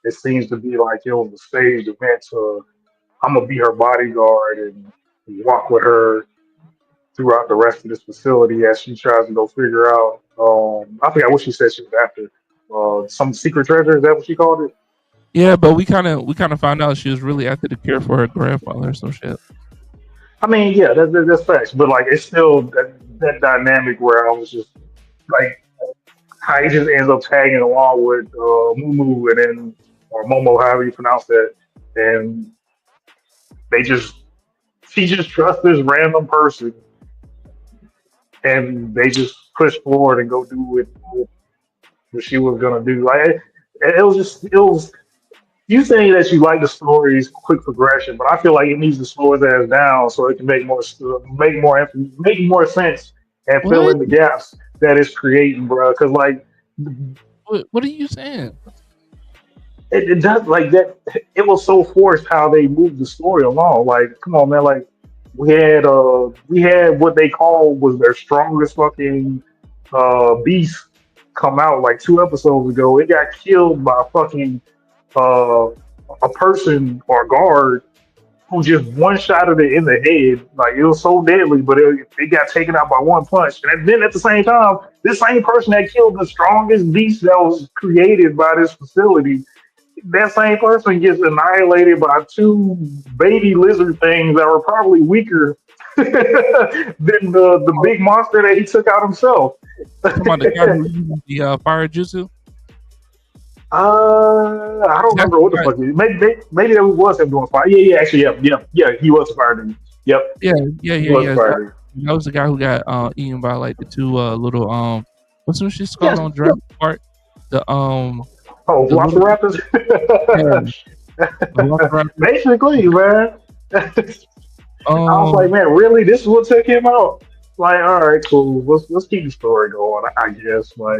it seems to be like it was a staged event. So I'm gonna be her bodyguard and walk with her throughout the rest of this facility as she tries to go figure out. I forgot what she said she was after. Some secret treasure. Is that what she called it? Yeah, but we kind of found out she was really after the cure for her grandfather or some shit. I mean, yeah, that's facts. But like, it's still that dynamic where I was just like, how he just ends up tagging along with Mumu and then or Momo, however you pronounce that, and they just she just trusts this random person, and they just push forward and go do what she was gonna do. Like it was just it was you saying that you like the story's quick progression, but I feel like it needs to slow its ass down so it can make more sense and fill What? in the gaps that it's creating, bro. Because like What are you saying? it does like that. It was so forced how they moved the story along. Like, come on, man. Like we had what they called was their strongest fucking beast come out like 2 episodes ago. It got killed by fucking uh, a person or guard who just one shot of it in the head. Like it was so deadly, but it got taken out by one punch. And then at the same time, this same person that killed the strongest beast that was created by this facility, that same person gets annihilated by two baby lizard things that were probably weaker than the Oh, big monster that he took out himself. you talking about the guy who used the fire jutsu? I don't That's remember the what the guy. fuck. Maybe that was him doing fire. Yeah, yeah, actually, yeah. He was a fire dude. Yep, Yeah, yeah, he yeah, was a yeah. fire dude. That was the guy who got eaten by like the two little what's some shit called Yes. on Jurassic Park? The Oh, the little Velociraptors. yeah, the Velociraptor. Basically, man. I was like, Um, man, really? This is what took him out? Like, all right, cool. Let's keep the story going. I guess. Like,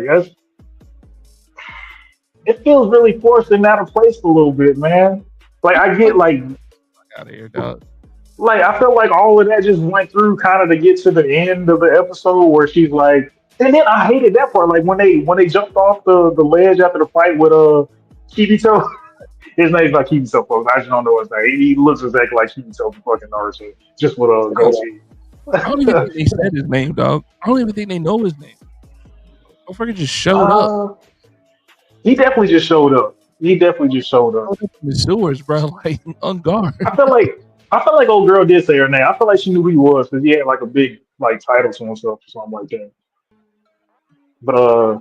it feels really forced and out of place a little bit, man. Like, I get like out of here, dog. like I felt like all of that just went through kind of to get to the end of the episode where she's like, and then I hated that part, like when they jumped off the ledge after the fight with Kibito. His name's not Kibito, folks. I just don't know his name. He looks exactly like Kibito from fucking Naruto, just with a Bro, goatee. I don't even think they said his name, dog. I don't even think they know his name. Motherfucker just showed up. uh, he definitely just showed up. He definitely just showed up. Showed up in the sewers, bro, like on guard. I felt like old girl did say her name. I felt like she knew who he was because he had like a big like title to himself or something like that. But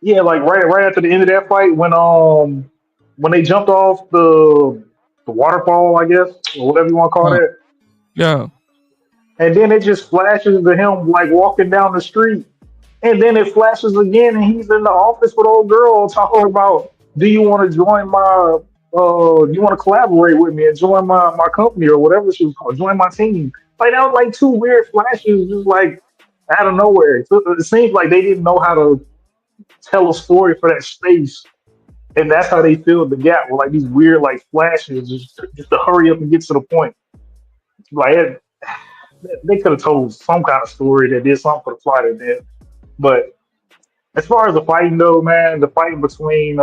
yeah, like right after the end of that fight, when they jumped off the waterfall, I guess, or whatever you want to call Yeah, that, yeah. and then it just flashes to him like walking down the street, and then it flashes again, and he's in the office with old girl talking about, do you want to join my you want to collaborate with me and join my company or whatever she was called, join my team. Like that was like two weird flashes, just like out of nowhere. So it seems like they didn't know how to tell a story for that space, and that's how they filled the gap with like these weird like flashes, just to hurry up and get to the point. Like they could have told some kind of story that did something for the plot of that. But as far as the fighting though, man, the fighting between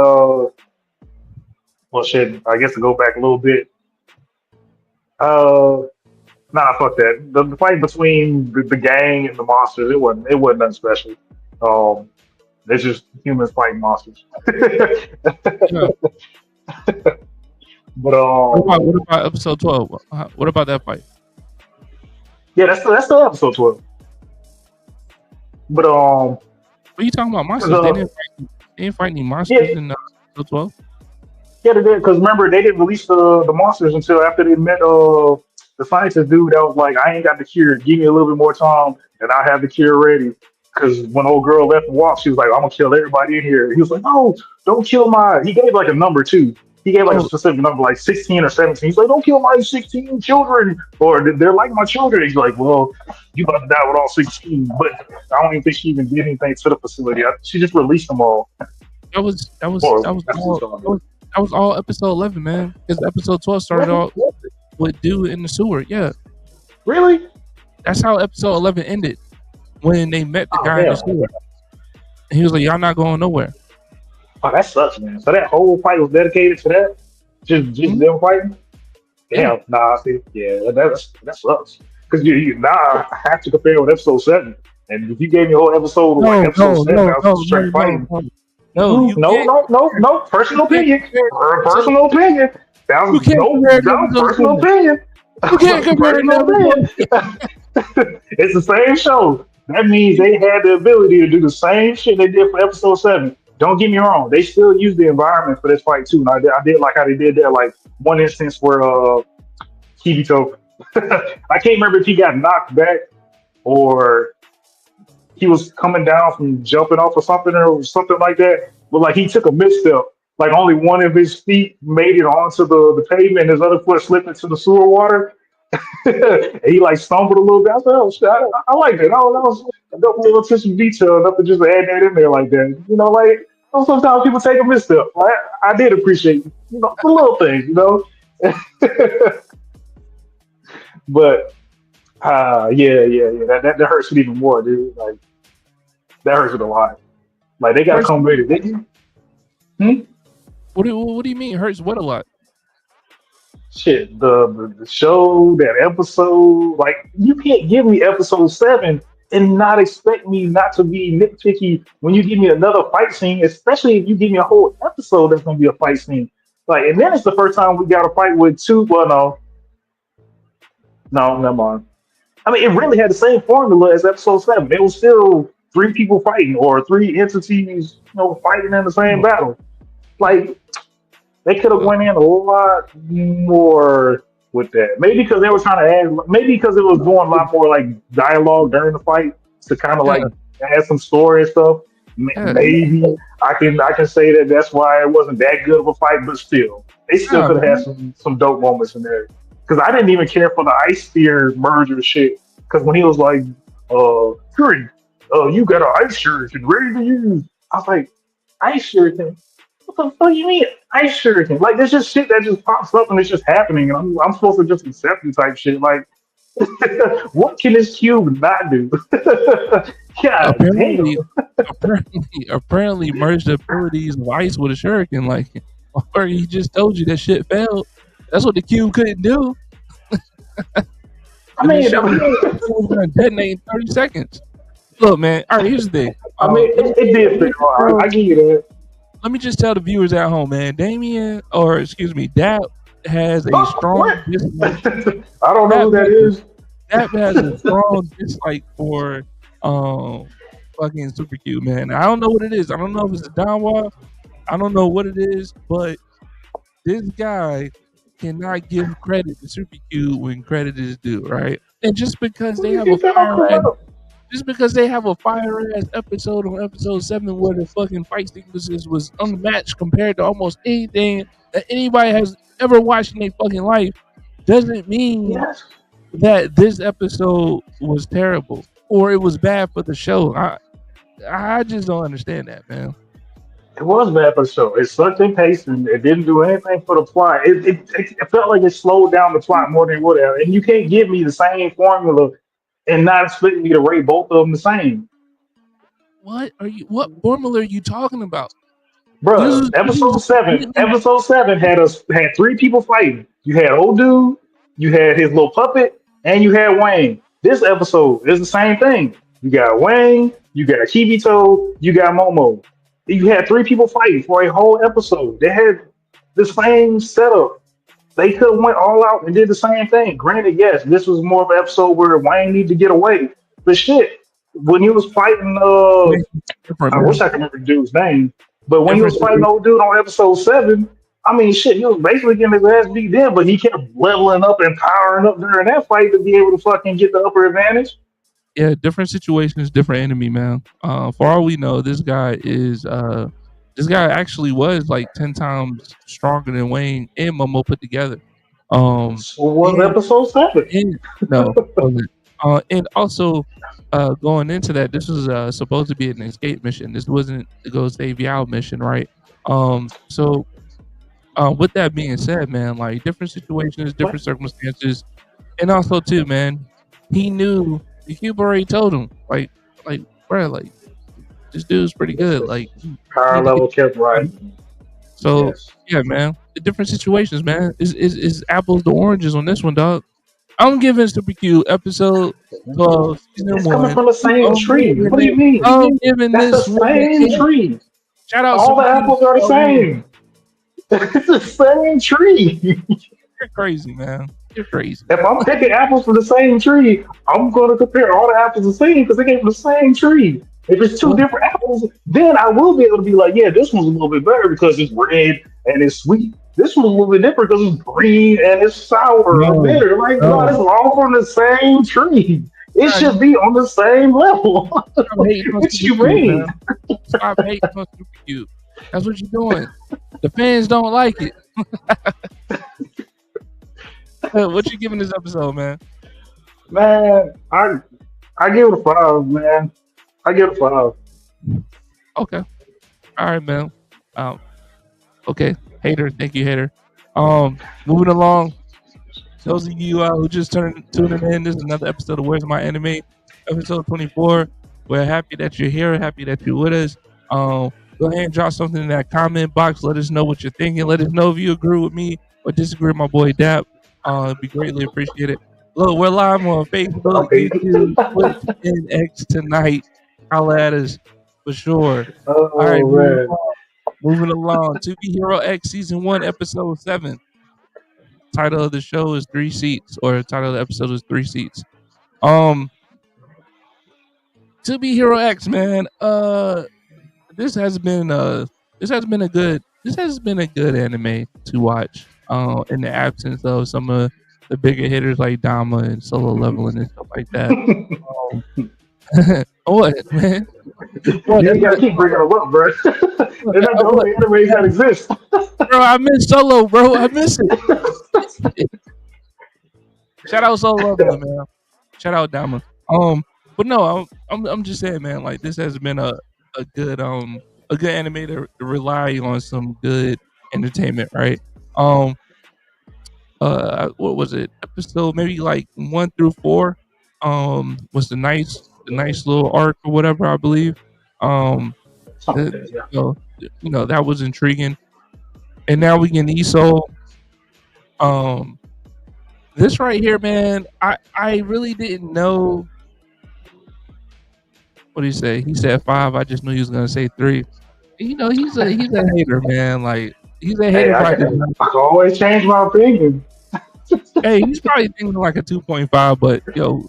well shit, I guess to go back a little bit. Uh nah, fuck that. The fight between the gang and the monsters, it wasn't nothing special. Um it's just humans fighting monsters. Yeah. But What about episode 12? What about that fight? yeah, that's the episode 12. But What are you talking about? Monsters? the They didn't fight any yeah, monsters in episode 12. yeah, they did. Because remember, they didn't release the monsters until after they met the scientist dude that was like, I ain't got the cure. Give me a little bit more time, and I have the cure ready. Because when old girl left and walked, she was like, I'm gonna kill everybody in here. He was like, no, don't kill my. He gave like a number too. He gave like a Oh, specific number, like 16 or 17. He's like, don't kill my 16 children, or they're like my children. He's like, well, you about to die with all 16. But I don't even think she even did anything to the facility. She just released them all. that was Or that was that's all what's on that was all episode 11, man. Because episode 12 started there. off with dude in the sewer. Yeah, Really? that's how episode 11 ended when they met the Oh guy in the damn. sewer. And he was like, "Y'all not going nowhere." Oh, that sucks, man. So that whole fight was dedicated to that? Just Mhm. them fighting? Yeah. Damn, nah, see, yeah, that sucks. Because you now I have to compare with episode 7. And if you gave me a whole episode of like No, episode no, 7, no, that was no, just no, straight no, fighting. no. No, No. Personal you can't opinion. compare episode. Personal opinion. That You was can't no, compare it to that was episode personal 7. opinion. You can't compare it to Personal episode. opinion. It's the same show. That means they had the ability to do the same shit they did for episode 7. Don't get me wrong; they still used the environment for this fight too. And I did like how they did that. Like one instance where Kibito, I can't remember if he got knocked back or he was coming down from jumping off or something like that. But like he took a misstep. Like only one of his feet made it onto the pavement, and his other foot slipped into the sewer water. And he like stumbled a little bit. I said, "Oh shit, I like that. Oh, that was a couple little attention to detail enough to just add that in there like that. You know, like sometimes people take a misstep. I did appreciate the little things, But yeah. That hurts it even more, dude. Like that hurts it a lot. Like they got to Hurts. come with it. Hmm? What do you mean? It hurts what a lot? Shit, the show, that episode, like you can't give me episode 7 and not expect me not to be nitpicky when you give me another fight scene, especially if you give me a whole episode that's gonna be a fight scene. Like, and then it's the first time we got a fight with two. Well, no, never mind. I mean, it really had the same formula as episode 7. It was still three people fighting or three entities, fighting in the same Oh, battle. Like they could have uh, went in a lot more with that. Maybe because they were trying to add. Maybe because it was doing a lot more like dialogue during the fight to kind of like yeah, add some story and stuff. yeah, Maybe I can say that that's why it wasn't that good of a fight, but still, they still yeah, could have had man. some dope moments in there. Because I didn't even care for the ice spear merger shit. Because when he was like, Fury, you got an ice shuriken ready to use. I was like, ice shuriken? What the fuck you mean? Ice shuriken? Like there's just shit that just pops up and it's just happening, and I'm supposed to just accept it type shit. Like, what can this cube not do? God damn. Apparently, apparently merged the abilities of ice with a shuriken. Like, or he just told you that shit failed. That's what the cube couldn't do. I And the mean, shit was gonna detonate in 30 seconds. Look, man. All right, here's the thing. I mean, it did fail. I give you that. Let me just tell the viewers at home, man. Damien, or excuse me, Dap has a Oh, what? strong dislike. I don't know Dap who that has a, is. Dap has a strong dislike for um fucking Super Cube, man. I don't know what it is. I don't know if it's a downwall. I don't know what it is, but this guy cannot give credit to Super Cube when credit is due, right? And Who do you think that crap? just because they have a fire ass episode on episode 7 where the fucking fight sequences was unmatched compared to almost anything that anybody has ever watched in their fucking life, doesn't mean Yes, that this episode was terrible or it was bad for the show. I just don't understand that, man. it was bad for the show. It sucked in pace and it didn't do anything for the plot. It felt like it slowed down the plot more than it would have. And you can't give me the same formula and not expect me to rate both of them the same. What formula are you talking about? Bruh, episode seven. Completely Episode seven had three people fighting. You had old dude, you had his little puppet, and you had Wayne. This episode is the same thing. You got Wayne, you got Kibito, you got Momo. You had three people fighting for a whole episode. They had the same setup. They could have went all out and did the same thing. Granted, yes, this was more of an episode where Wayne needed to get away. But shit, when he was fighting, different, I wish man. I could remember the dude's name, but when he was Different fighting old dude on episode 7, I mean, shit, he was basically getting his ass beat then, but he kept leveling up and powering up during that fight to be able to fucking get the upper advantage. Yeah, different situations, different enemy, man. For all we know, this guy actually was like 10 times stronger than Wayne and Momo put together. So was And, episode 7. and no, wasn't. And also, going into that, this was supposed to be an escape mission. This wasn't to go save Yao mission, right? So with that being said, man, like different situations, What? different circumstances, and also too, man, he knew the cube already told him, like, bro, like this dude's pretty good. Yes. Like, you Power need to get. level kept rising. So Yes. yeah, man, the different situations, man, is apples to oranges on this one, dog. I'm giving Super Q episode 12, season It's coming one. from the same I'm tree. giving What do you it. mean? I'm giving That's the this one an same 8. tree. Shout out All Super the Q. apples are the same. It's the same tree. You're crazy, man. You're crazy. If I'm picking apples from the same tree, I'm going to compare all the apples the same because they came from the same tree. If it's two What? different apples, then I will be able to be like, yeah, this one's a little bit better because it's red and it's sweet. This one's a little bit different because it's green and it's sour or No, bitter. Like, no, this no. is all from the same tree. It God, should be on the same level. stop hating on What Super you Q, mean? man. Stop hating on Super Q. That's what you're doing. The fans don't like it. What you giving this episode, man? Man, I give it a 5, man. I give it a 5. Okay. All right, man. Um, okay. Hater. Thank you, hater. Moving along. Those of you who just tuning in, this is another episode of Where's My Anime, episode 24. We're happy that you're here, happy that you're with us. Go ahead and drop something in that comment box. Let us know what you're thinking. Let us know if you agree with me or disagree with my boy Dap. It'd be greatly appreciated. Look, we're live on Facebook, Okay. YouTube, Twitch, and X tonight. Holla at us for sure. All right, Oh, man. moving along. To Be Hero X Season 1, Episode 7. Title of the show is Three Seats, or title of the episode is Three Seats. Um, To Be Hero X, man. This has been a good anime to watch. In the absence of some of the bigger hitters like Dama and Solo Leveling and stuff like that. Um, what, man? What? You gotta keep bringing them up, bro. They're not the only animes that exist. Bro, I miss Solo, bro. I miss it. Shout out Solo Leveling, man. Shout out Dama. But no, I'm just saying, man. Like this has been a good a good anime to rely on some good entertainment, right? Um, what was it? Episode maybe like 1 through 4. Was the nice little arc or whatever I believe. Um, Something uh, like that. Yeah. that was intriguing. And now we get ESO. Um, this right here, man, I really didn't know. What did he say? He said 5. I just knew he was gonna say 3. He's a hater, man. Like he's a Hey, hater by design. I can always change my opinion. Hey, he's probably thinking like a 2.5, but yo,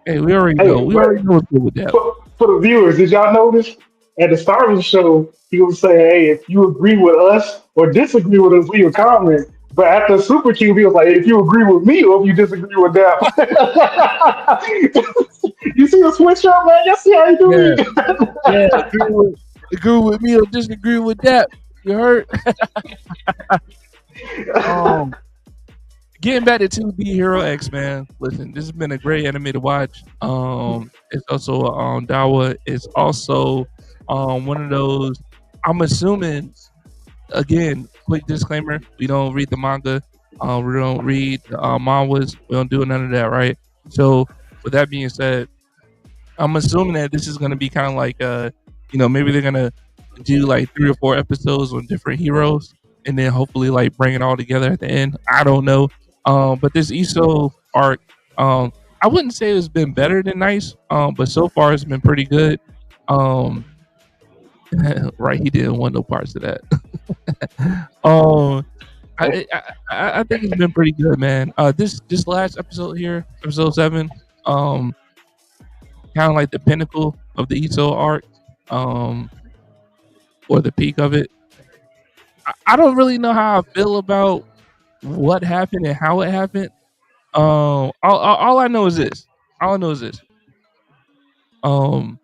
hey, we already know. Hey, We already but know what's good with that. for the viewers, did y'all notice at the start of the show, he was saying, "Hey, if you agree with us or disagree with us, leave a comment." But after Super Cube, he was like, "If you agree with me or if you disagree with them." You see the switch up, man? You see how you do Yeah, me? yeah. Agree with me or disagree with that. You heard? Um, Getting back to 2B Hero X, man. Listen, this has been a great anime to watch. It's also Dawa. It's also one of those. I'm assuming, again, quick disclaimer: we don't read the manga. We don't read the manhwas. We don't do none of that, right? So, with that being said, I'm assuming that this is going to be kind of like, maybe they're gonna do like 3 or 4 episodes on different heroes, and then hopefully like bring it all together at the end. I don't know. But this ESO arc, I wouldn't say it's been better than nice. But so far it's been pretty good. Um, right, he didn't want no parts of that. um, I think it's been pretty good, man. This last episode here, episode 7. Um, Kind of like the pinnacle of the ESO arc, um, or the peak of it. I don't really know how I feel about what happened and how it happened. All I know is this. All I know is this. Um,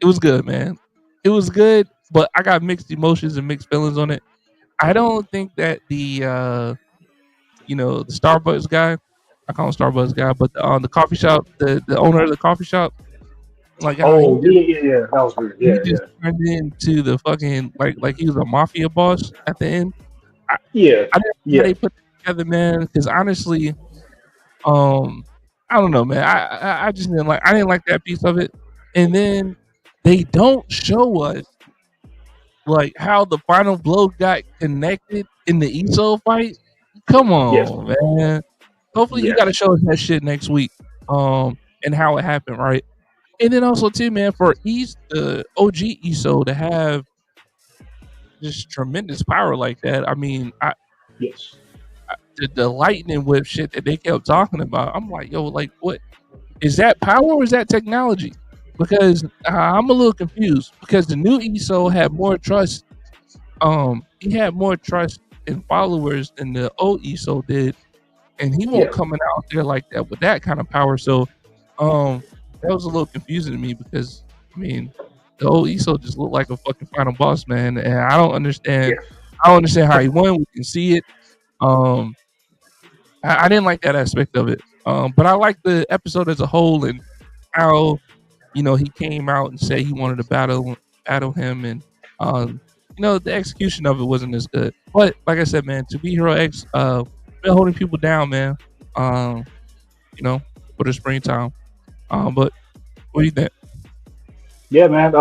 it was good, man. It was good, but I got mixed emotions and mixed feelings on it. I don't think that the Starbucks guy, I call him Starbucks guy, but the coffee shop, the owner of the coffee shop, like how Oh yeah, yeah, yeah. That was weird. he Yeah, just yeah, turned into the fucking like he was a mafia boss at the end. I, yeah, I didn't know how yeah. they put it together, man. Because honestly, um, I don't know, man. I just I didn't like that piece of it. And then they don't show us like how the final blow got connected in the ESO fight. Come Yes, on, man. Hopefully you got to yes, show us that shit next week. And how it happened, right? And then also too, man, for OG ESO to have just tremendous power like that. I mean, yes, the lightning whip shit that they kept talking about. I'm like, yo, like, what is that power or is that technology? Because I'm a little confused because the new ESO had more trust. He had more trust in followers than the old ESO did, and he won't yeah, coming out there like that with that kind of power. So, that was a little confusing to me because I mean, the old ESO just looked like a fucking final boss, man, and I don't understand. yeah, I don't understand how he won. We can see it. Um, I didn't like that aspect of it. But I like the episode as a whole and how he came out and said he wanted to battle him, and the execution of it wasn't as good. But like I said, man, to be Hero X, been holding people down, man. Um, for the springtime. But what do you think? yeah, man.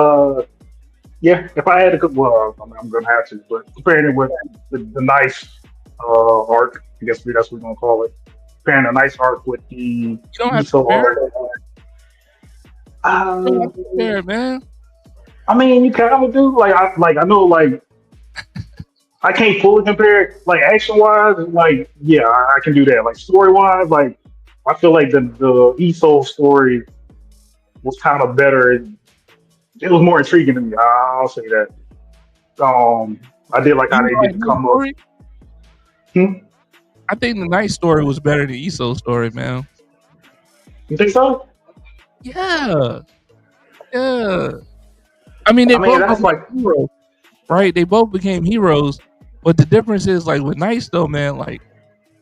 Yeah, if I had to, well, I'm gonna have to, but comparing it with the nice arc, I guess that's what we're gonna call it. Comparing the nice arc with the You don't have to ESO compare it. arc. You don't have Uh, to compare it, man. I mean, you kind of do. I know, like I can't fully compare it, like action wise. Like, yeah, I can do that. Like story wise, like I feel like the ESO story was kind of better. It was more intriguing to me. I'll say that. I did like how You they like did Night come up. Story? Hmm? I think the Night Story was better than Iso's story, man. You think so? Yeah, yeah. I mean, they I mean, both that's became like, heroes, right? They both became heroes, but the difference is like with Nice though, man. Like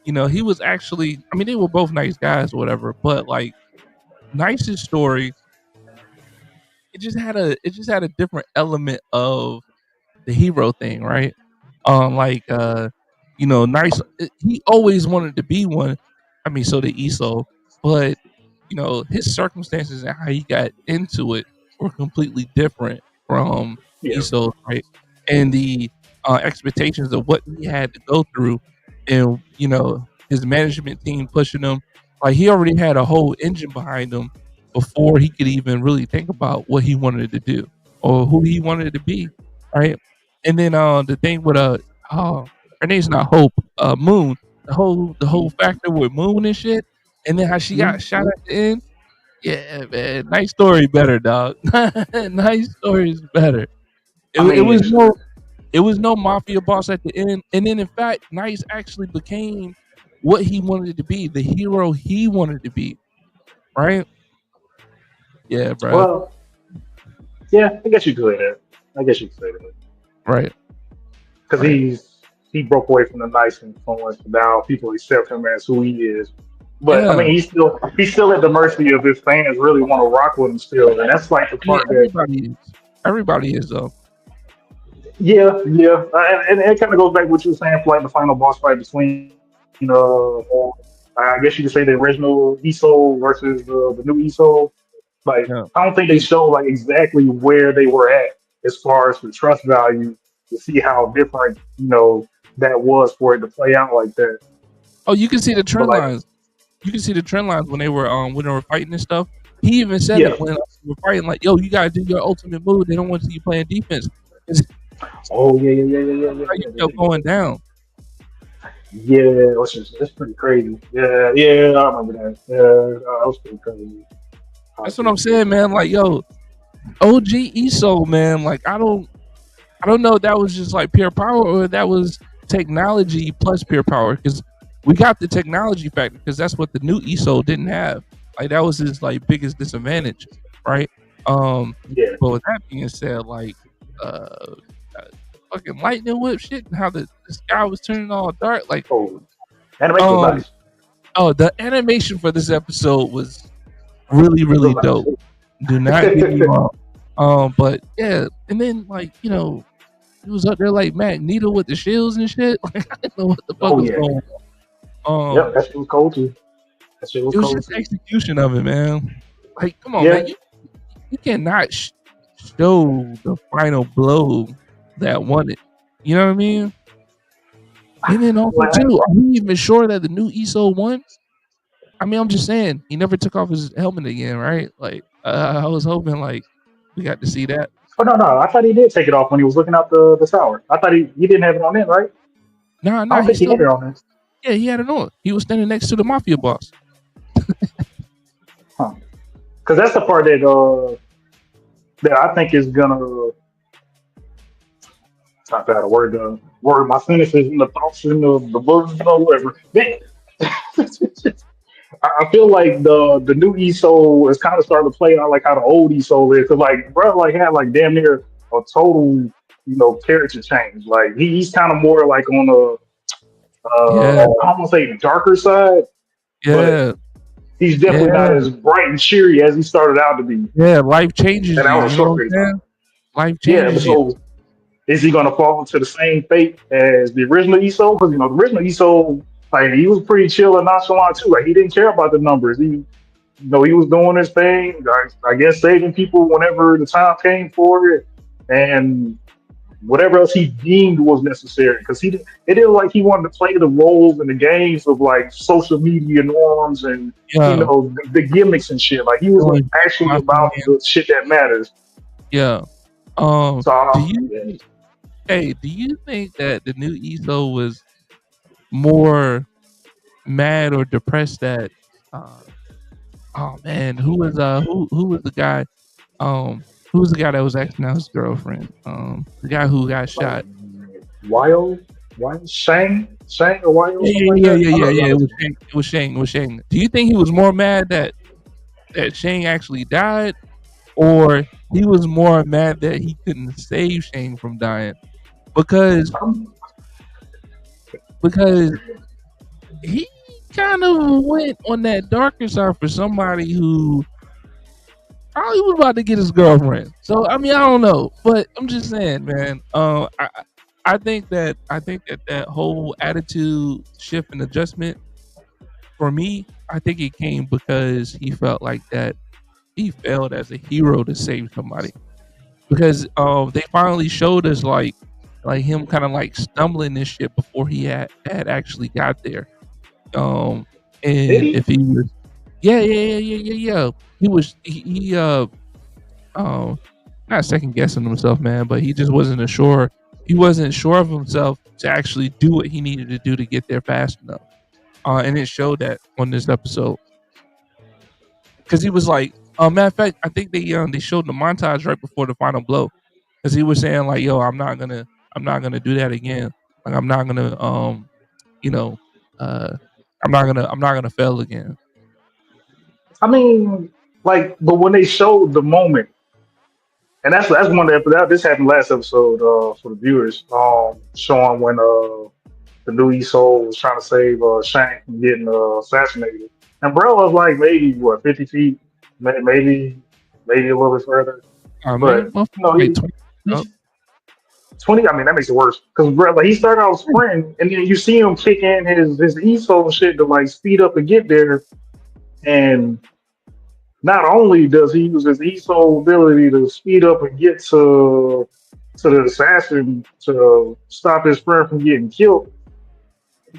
he was actually. I mean, they were both nice guys or whatever, but like Nice's story, it just had a different element of the hero thing, right? Like nice. He always wanted to be one. I mean, so did Eso, but his circumstances and how he got into it were completely different from Yeah, Eso, right? And the expectations of what he had to go through, and his management team pushing him. Like he already had a whole engine behind him before he could even really think about what he wanted to do or who he wanted to be, right? And then the thing with her name's not Hope, Moon. The whole factor with Moon and shit, and then how she got Mhm. shot at the end. Yeah, man, nice story better, dog. Nice story is better. It, I it mean, was no it was no mafia boss at the end, and then in fact, Nice actually became what he wanted to be, the hero he wanted to be, right? Yeah, bro. well, yeah, I guess you could say that. I guess you could say that Right, because right. he broke away from the nice influence. Now people accept him as who he is. But I mean, Yeah. he's still at the mercy of his fans. Really want to rock with him still, and that's like the I mean, part that everybody is though. yeah, yeah, and it kind of goes back to what you were saying for like the final boss fight between I guess you could say the original ESO versus the new ESO. Like Yeah. I don't think they show like exactly where they were at as far as the trust value to see how different that was for it to play out like that. Oh, you can see the But trend like lines. You can see the trend lines when they were fighting and stuff. He even said yeah, it when we were fighting, like, "Yo, you gotta do your ultimate move. They don't want to see you playing defense." It's oh yeah, yeah, yeah, yeah, yeah, yeah, how you yeah. kept going down. Yeah, that's pretty crazy. Yeah, yeah, I remember that. Yeah, that was pretty crazy. I That's what see. I'm saying, man. Like, yo, OG ESO, man. Like, I don't know if that was just like pure power or that was technology plus pure power because we got the technology factor because that's what the new ESO didn't have. Like that was his like biggest disadvantage, right? Um, Yeah. but with that being said, like uh, the fucking lightning whip shit and how the sky was turning all dark, like Oh, animation was um, nice. oh, the animation for this episode was really really Real dope. nice. Do not get me wrong. But yeah, and then like he was up there like Magneto with the shields and shit. Like I didn't know what the fuck Oh was yeah. going on. Yep, that shit was cold too. That shit was It was cold just too. execution of it, man. Like, come on, man. Yeah. You cannot show the final blow that won it. You know what I mean? And then also Like too, are we even sure that the new ESO won? I mean, I'm just saying he never took off his helmet again, right? Like, I was hoping like we got to see that. oh no, I thought he did take it off when he was looking out the tower. I thought he didn't have it on then, right? Nah, I nah, don't he think he still had it on then. yeah, he had it on. He was standing next to the mafia boss. Huh. Because that's the part that I think is gonna talk out a word my sentences and the thoughts and the words or whatever. Man, I feel like the new ESO is kind of starting to play out like how the old ESO is. Cause like bro, like had like damn near a total character change. Like he's kind of more like on Yeah, I don't want to say darker side, but yeah, he's definitely not yeah, as bright and cheery as he started out to be. And yeah. Life changes that you. was a You know short what period of I'm time. saying? Life Yeah, but changes you. so is he going to fall into the same fate as the original ESO? Because the original ESO, like he was pretty chill and nonchalant too. Like he didn't care about the numbers. He was doing his thing. I guess saving people whenever the time came for it, and whatever else he deemed was necessary. Because it didn't like he wanted to play the roles and the games of like social media norms and Yeah, the gimmicks and shit. Like he was going actually my about opinion. the shit that matters. Yeah. So Do you yeah. do you think that the new ESO was more mad or depressed that uh oh man, who was the guy who was the guy that was acting out his girlfriend? The guy who got Like shot. Wild, Wild Shang or Wild or Yeah, something like yeah, yeah, that. yeah, I yeah, know, yeah. I It know. was Shane. It was Shane. It was Shane. Do you think he was more mad that Shane actually died, or he was more mad that he couldn't save Shane from dying? Because I'm, because he kind of went on that darker side for somebody who probably was about to get his girlfriend. So I mean, I don't know, but I'm just saying, man. I think that that whole attitude shift and adjustment for me, I think it came because he felt like that he failed as a hero to save somebody. Because they finally showed us like him kind of like stumbling this shit before he had actually got there. Um, Did and he? if he was, yeah. He was um not second guessing himself, man, but he just wasn't sure. He wasn't sure of himself to actually do what he needed to do to get there fast enough. And it showed that on this episode because he was like, matter of fact, I think they showed the montage right before the final blow because he was saying like, "Yo, I'm not gonna do that again. Like, I'm not gonna, you know, uh, I'm not gonna fail again." I mean, like, but when they showed the moment, and that's one that this happened last episode for the viewers, showing when the new Esol was trying to save Shank from getting assassinated, and bro was like maybe what 50 feet, maybe a little bit further, Man, but motherfucker, you know like 20 up. he 20. I mean that makes it worse because bro, like he started out sprinting, and then you see him kick in his Esol shit to like speed up and get there, and not only does he use his ESO ability to speed up and get to the assassin to stop his friend from getting killed,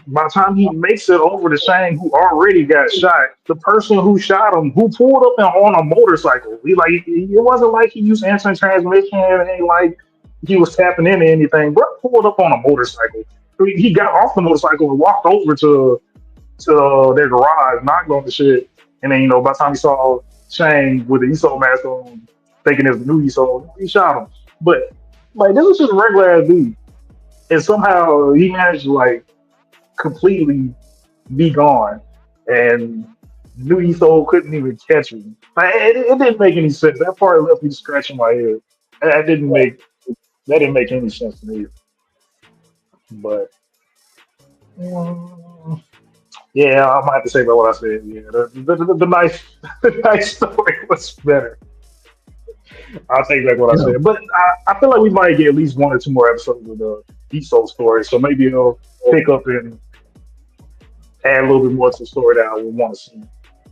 by the time he makes it over to Shang, who already got shot, the person who shot him, who pulled up on a motorcycle, it wasn't like he used instant transmission. It ain't like he was tapping into anything. Bro pulled up on a motorcycle. He got off the motorcycle and walked over to their garage, knocked on the shit, and then by the time he saw Shane with the ESO mask on, thinking it's the new ESO, he shot him. But like this was just a regular ass dude, and somehow he managed to like completely be gone, and new ESO couldn't even catch him. Like, it didn't make any sense. That part left me scratching my head. That didn't make that didn't make any sense to me. But. mm, Yeah, I might have to say about what I said. Yeah, the nice the nice story was better. I'll take back what I Yeah, said, but I feel like we might get at least one or two more episodes of the Iso story. So maybe it'll pick up and add a little bit more to the story that I would want to see.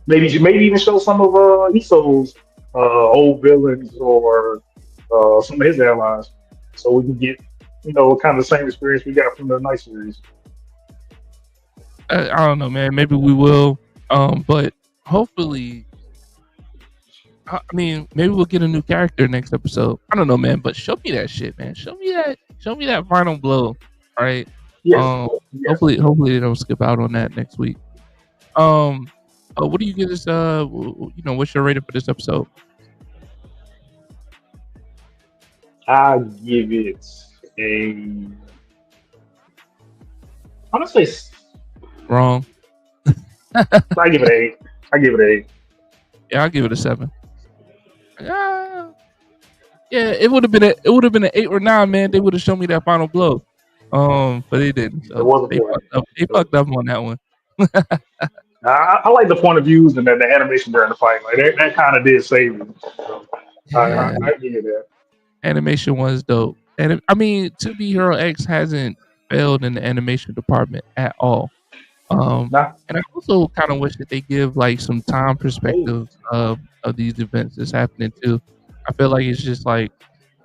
Maybe even show some of Iso's old villains or some of his allies, so we can get kind of the same experience we got from the Night series. I don't know, man. Maybe we will. But hopefully, I mean, maybe we'll get a new character next episode. I don't know, man. But show me that shit, man. Show me that final blow. All right. Yes, Um. yes. Hopefully they don't skip out on that next week. Um. What do you give this? What's your rating for this episode? I give it a. I'm gonna say Wrong. I give it 8. I give it 8. Yeah, I'll give it a 7. Yeah, yeah. It would have been an 8 or 9, man. They would have shown me that final blow. But they didn't. It So wasn't they for fucked up. They it. fucked up on that one. I like the point of views and the animation during the fight. Like that kind of did save me. So Yeah, I give you that. animation was dope. And I mean, To Be Hero X hasn't failed in the animation department at all. Um, Nah, and I also kind of wish that they give like some time hey, perspective of these events that's happening too. I feel like it's just like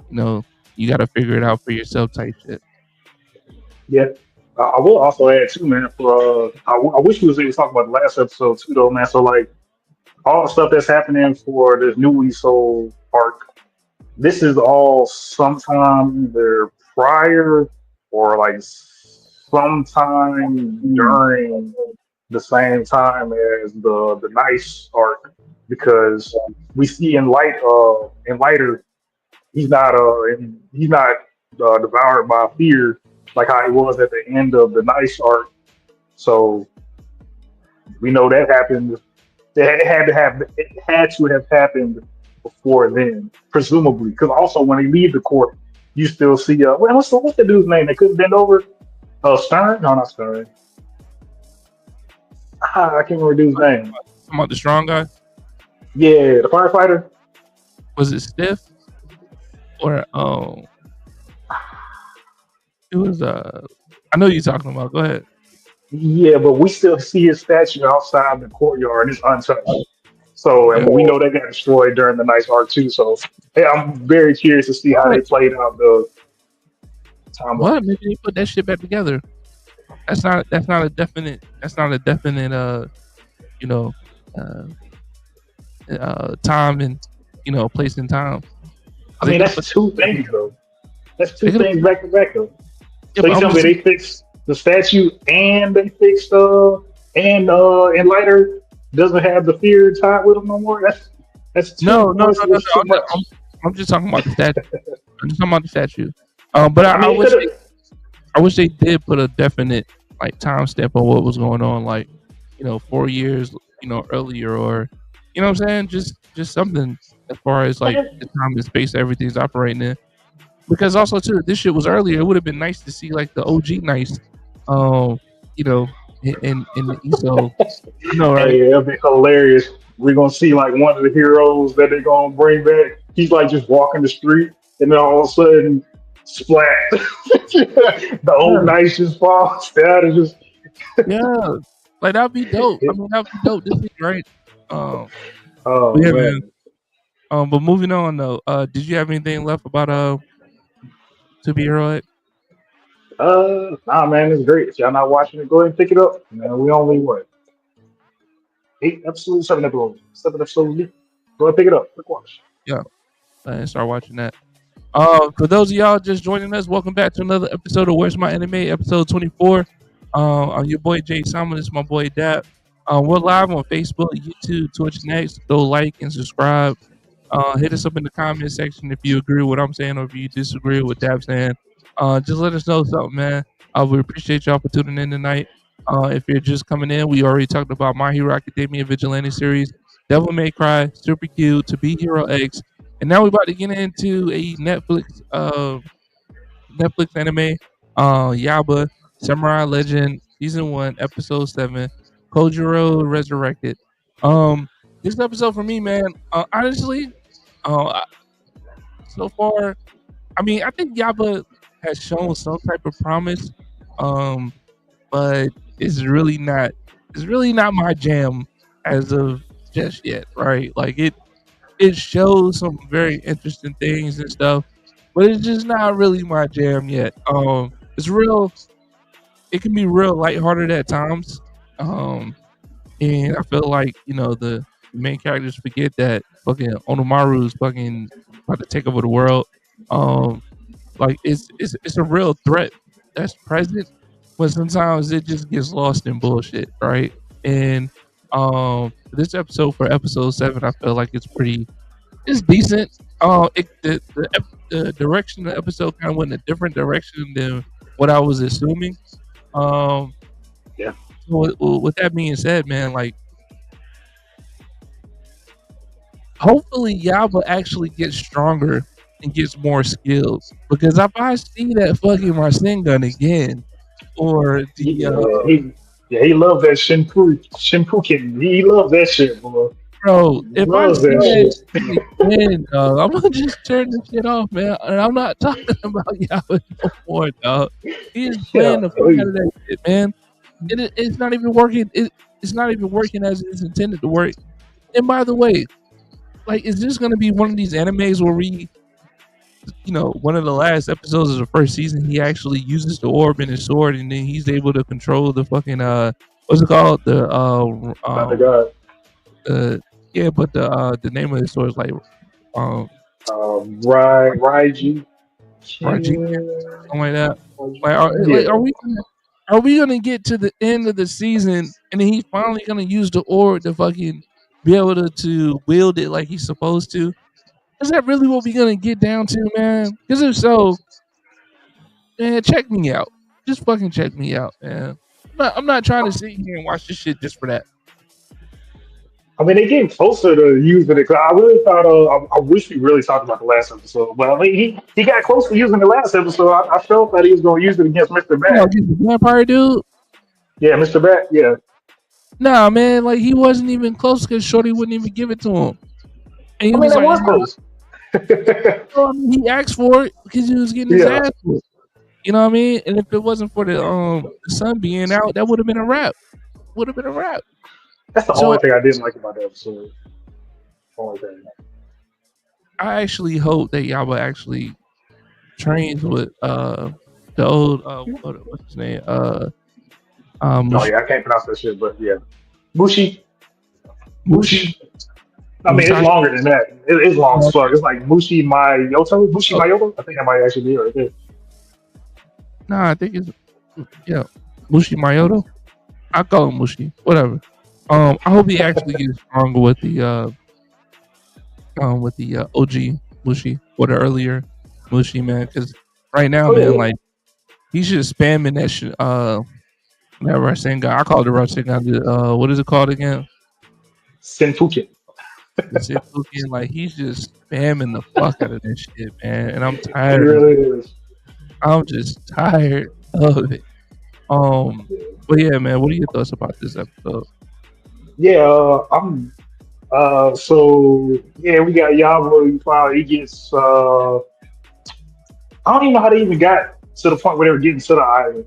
you know you got to figure it out for yourself type shit. yeah. I will also add too, man. For I wish we was able to talk about the last episode too, though, man. So like all the stuff that's happening for this new Soul arc, this is all sometime either prior or like sometime during the same time as the nice arc because we see in lighter he's not devoured by fear like how he was at the end of the nice arc. So we know that happened. It had to have happened before then, presumably. Because also when they leave the court, you still see what's the dude's name? They couldn't bend over. Stern? No, not Stern. I can't remember the dude's name. I'm about the strong guy. Yeah, the firefighter. Was it Stiff or it was I know you're talking about. Go ahead. Yeah, but we still see his statue outside the courtyard. It's untouched. So, Yeah. and we know that got destroyed during the Nice Arc too. So, hey, I'm very curious to see how they What? played out the timeline. What? Maybe they put that shit back together. That's not a definite. That's not a definite. You know, uh, time and place in time. I They mean, could have put that's that two shit back things together. though. That's They two could have. things back to back though. Yeah, So but you I'm tell me just they saying. fixed the statue and lighter doesn't have the fear tied with him no more. That's two No, no, no, points, no, which no. too much. I'm just talking about the statue. I'm just talking about the statue. But I mean, it could have. I wish they did put a definite like timestamp on what was going on, like 4 years, earlier, or what I'm saying, just something as far as like the time and space everything's operating in. Because also too, this shit was earlier. It would have been nice to see like the OG nice, um, you know, in the ESO. I know, right? Hey, that'd be hilarious. We're gonna see like one of the heroes that they're gonna bring back. He's like just walking the street, and then all of a sudden, splat! The old Yeah, knights just falls down and just. yeah. Like that'd be dope. I mean, that'd be dope. This is great. Um, but Oh yeah, man. man. But moving on though, did you have anything left about to be heroic? Nah, man, it's great. If y'all not watching it, go ahead and pick it up. Man, we only what 8 episodes, 7 episodes, 7 episodes. Deep. Go ahead and pick it up. Quick watch. Yeah, and start watching that. For those of y'all just joining us, welcome back to another episode of Where's My Anime, episode 24. I'm your boy Jay Simon. This is my boy Dap. We're live on Facebook, YouTube, Twitch, and X. Go like and subscribe. Hit us up in the comment section if you agree with what I'm saying or if you disagree with what Dap's saying. Just let us know something, man. We appreciate y'all for tuning in tonight. If you're just coming in, we already talked about My Hero Academia Vigilante series, Devil May Cry, Super Q, To Be Hero X, and now we're about to get into a Netflix anime, Yaba Samurai Legend Season 1, Episode 7, Kojiro Resurrected. Um, this episode for me, man, honestly, uh, so far, I mean, I think Yaba has shown some type of promise, um, but it's really not. It's really not my jam as of just yet, right? Like it shows some very interesting things and stuff, but it's just not really my jam yet. It's real. It can be real lighthearted at times, and I feel like the main characters forget that fucking Onomaru is fucking about to take over the world. Um, like it's a real threat that's present, but sometimes it just gets lost in bullshit, right? And this episode for episode 7, I feel like it's decent. The direction of the episode kind of went in a different direction than what I was assuming. Um, Yeah. so with that being said, man, like hopefully Yaba actually gets stronger and gets more skilled. Because if I see that fucking Rasengan again, or the Yeah, he loves that Shinpukin. He loves that shit, boy. bro, He if I loves see that that shit. shit again, dog, I'm gonna just turn this shit off, man. And I'm not talking about Yaba no more, dog. He is Yeah, playing the fuck out of that shit, man. It's not even working. It's not even working as it's intended to work. And by the way, like, is this gonna be one of these animes where one of the last episodes of the first season, he actually uses the orb in his sword, and then he's able to control the fucking what's it called? not the God. Uh, yeah, but the name of the sword is like um Raiji. Rajiv, Yeah. something like that. Like are we gonna get to the end of the season and then he's finally gonna use the orb to fucking be able to wield it like he's supposed to? Is that really what we're gonna get down to, man? Because if so, man, check me out. Just fucking check me out, man. I'm not trying to sit here and watch this shit just for that. I mean, they getting closer to using it. 'Cause I really thought. I wish we really talked about the last episode. But I mean, he got close to using the last episode. I felt that he was going to use it against Mr. You know, Bat. get the vampire dude. Yeah, Mr. Bat. Yeah. Nah, man, like he wasn't even close because Shorty wouldn't even give it to him, and he I mean, was that like, was "Nah." close. So, I mean, he asked for it because he was getting his Yeah, ass whooped. You know what I mean? And if it wasn't for the sun being out, that would have been a wrap. Would have been a wrap. that's the only So thing I didn't like about the episode. Only thing. I actually hope that Yaba actually trains with the old what's his name Oh Mush, yeah, I can't pronounce that shit, but yeah, Mushi, Mushi Mush. I mean, it's Musashi. longer than that. It's long as Uh, fuck. It's like Mushi Mayoto. Mushi oh, Mayoto. I think that might actually be right there. nah, I think it's yeah Mushi Mayoto. I call him Mushi. Whatever. I hope he actually gets stronger with the OG Mushi or the earlier Mushi, man. Because right now, Oh man, yeah, like he's just spamming that shit. That Rasengan. I call it the Rasengan. What is it called again? Sentuken. The Senpuken. Like he's just spamming the fuck out of that shit, man. And I'm It tired of really it. is. I'm just tired of it. But yeah, man. What are your thoughts about this episode? Yeah, I'm. So yeah, we got Yabo. He finally he gets. I don't even know how they even got to the point where they were getting to the island.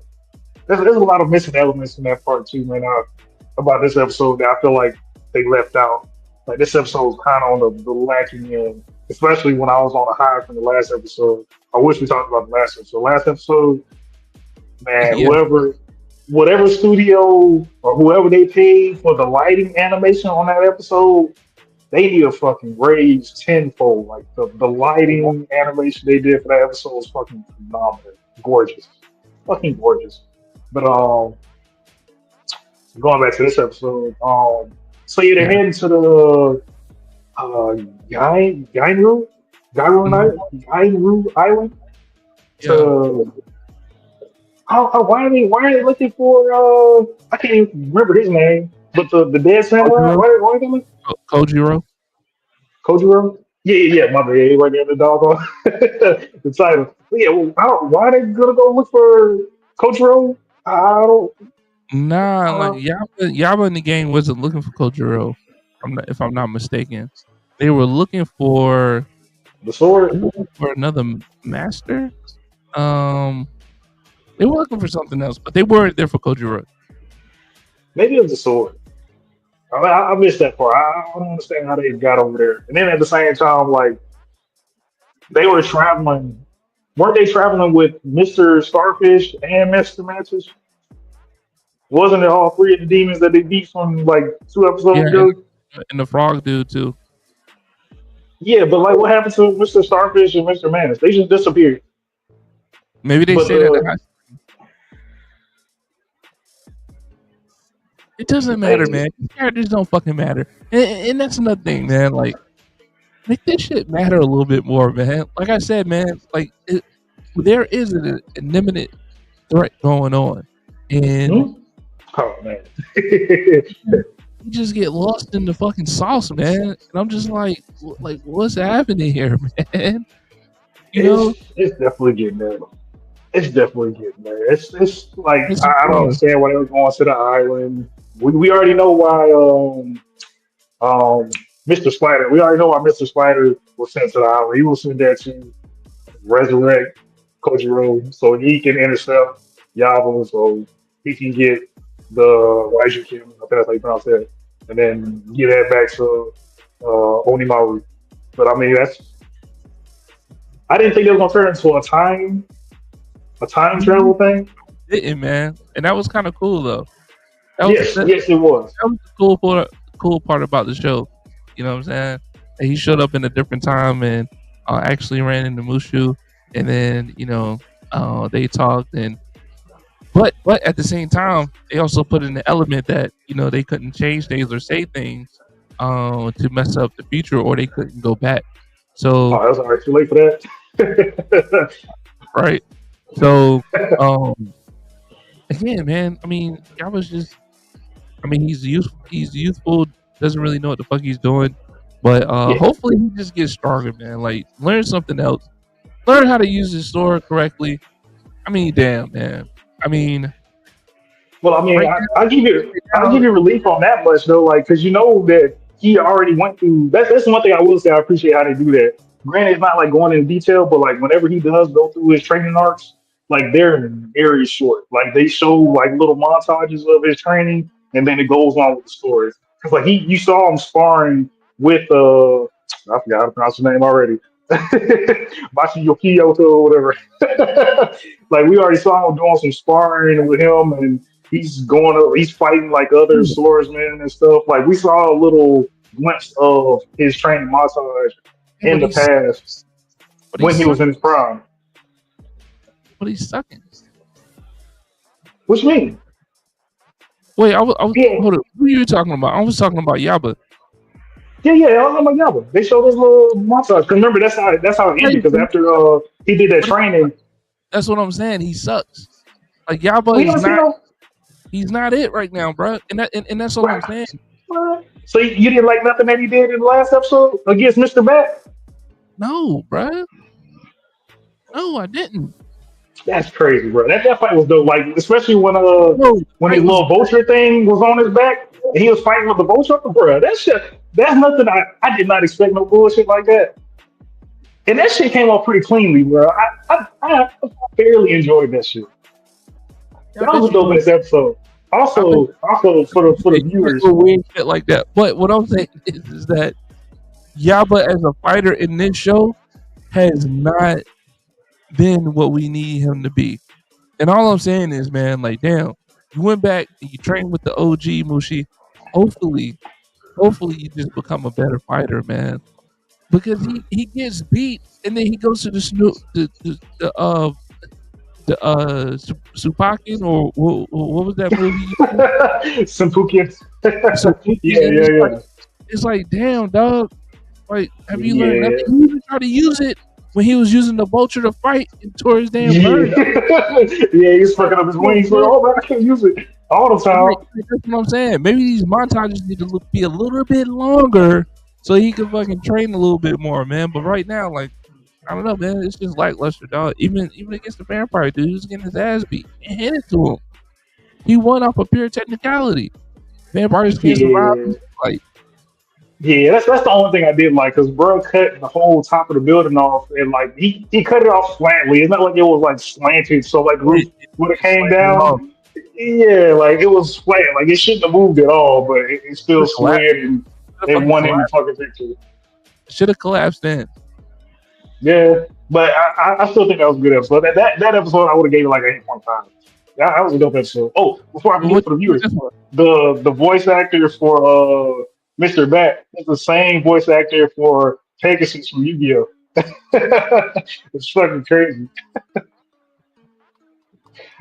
There's a lot of missing elements in that part too, man. About this episode that I feel like they left out. Like this episode was kind of on the lacking end, especially when I was on a high from the last episode. I wish we talked about the last episode. Last episode, man, Yeah, whatever studio or whoever they paid for the lighting animation on that episode, they need a fucking raise tenfold. Like the lighting animation they did for that episode was fucking phenomenal, gorgeous, fucking gorgeous. But going back to this episode, so yeah, they're yeah, heading to the Gainru, mhm, Gainru Island yeah. to. Why are they looking for I can't even remember his name, but the dead samurai, Kojiro, why are they looking Kojiro. Kojiro? Yeah, my bad. Yeah, right there, the dog on the title. But yeah, well, why are they gonna go look for Kojiro? I don't. Nah, like Uh, Yaba in the game wasn't looking for Kojiro. If I'm not mistaken, they were looking for the sword. another master. Um, they were looking for something else, but they weren't there for Kojiro. Maybe it was the sword. I missed that part. I don't understand how they got over there. And then at the same time, like they were traveling. Weren't they traveling with Mr. Starfish and Mr. Mantis? Wasn't it all three of the demons that they beat from like two Yeah, episodes ago? and the frog dude too. Yeah, but like what happened to Mr. Starfish and Mr. Mantis? They just disappeared. Maybe they But stayed at the house. It doesn't matter, they man. These characters don't fucking matter, and that's another thing, man. Like, make this shit matter a little bit more, man. Like I said, man. Like, there is an imminent threat going on, and hmm? Oh man. you just get lost in the fucking sauce, man. And I'm just like, what's happening here, man? You know, It's definitely getting there. It's definitely getting there. It's like it's I don't yeah, understand why they were going to the island. We already know why um Mr. Spider. We already know why Mr. Spider was sent to the island. He was sent there to resurrect Kojiro so he can intercept Yabo so he can get the Raiju, I think that's how you pronounce that, and then get that back to Onimaru. But I mean that's I didn't think it was gonna turn into a time travel thing. didn't, man. And that was kind of cool though. That was Yes, that, yes, it was. that was the cool part about the show. You know what I'm saying? And he showed up in a different time and actually ran into Mushu, and then they talked and but at the same time they also put in the element that they couldn't change things or say things to mess up the future or they couldn't go back. Oh, So that was already too late for that. right, so um again, man. I mean, I was just I mean, he's youthful. He's youthful. Doesn't really know what the fuck he's doing. But Yeah. hopefully, he just gets stronger, man. Like, learn something else. Learn how to use his sword correctly. I mean, damn, man. I mean, Well, I mean, right I now, give you relief on that much though, like because you know that he already went through. That's one thing I will say. I appreciate how they do that. granted, it's not like going into detail, but like whenever he does go through his training arcs, like they're very short. Like they show like little montages of his training, and then it goes on with the story. Because like you saw him sparring with I forgot how to pronounce his name already. Machi Yokioto or whatever. Like we already saw him doing some sparring with him, and he's fighting like other swordsmen and stuff. Like we saw a little glimpse of his training montage Yeah, in the past but when he's he was in sucking. his prime. But he's sucking. What you mean? Wait, I was Yeah, hold up. Who are you talking about? I was talking about Yaba. yeah. I was like, yeah, but they showed this little montage. 'Cause remember, that's how it ended. Right, Because after he did that but training, that's what I'm saying. He sucks. Like Yaba we is haven't seen not. him. He's not it right now, bro. And that's all I'm saying. So you didn't like nothing that he did in the last episode against Mr. Bat? No, bro. No, I didn't. That's crazy, bro. That fight was dope. Like especially No, when his fight was little vulture thing was on his back and he was fighting with the vulture, bro. That shit. That's nothing. I did not expect no bullshit like that. And that shit came off pretty cleanly, bro. I barely enjoyed that shit. Yeah, I That was bet a you dope did. ass episode. I bet Also for the you did viewers, some weird shit like that. But what I'm saying is that Yaba as a fighter in this show has not been what we need him to be. And all I'm saying is, man, like, damn, you went back and you trained with the OG Mushi. Hopefully, hopefully you just become a better fighter, man. Because he gets beat and then he goes to the Snoop Supakin or what was that movie? Simpukian. Suzuki, Yeah, and yeah, yeah. it's like, damn, dog. Like, have you learned nothing? Yeah. He even tried to use it when he was using the vulture to fight and tore his damn bird up. Yeah. Yeah, he's Like, fucking up his come on, wings. Like, man. oh man, I can't use it all the Right, time. that's what I'm saying. Maybe these montages need to be a little bit longer so he can fucking train a little bit more, man. But right now, like, I don't know, man. It's just lackluster, dog. Even against the vampire dude, who's getting his ass beat and handed to him. He won off of pure technicality. Vampires can't survive Yeah. this fight. Yeah, that's the only thing I did like because bro cut the whole top of the building off and like he cut it off flatly. It's not like it was like slanted, so like the roof would have Just came slightly off. down. Yeah, like it was flat. Like it shouldn't have moved at all, but it Should still have collapsed. slid and Should have it fucking won any collapsed. fucking picture. Should have collapsed then. Yeah, but I still think that was a good episode. That episode I would have gave it like an 8.5. That was a dope episode. Oh, before I But forget what for the you give viewers, this one? the voice actor for Mr. Bat is the same voice actor for Pegasus from Yu-Gi-Oh. It's fucking crazy.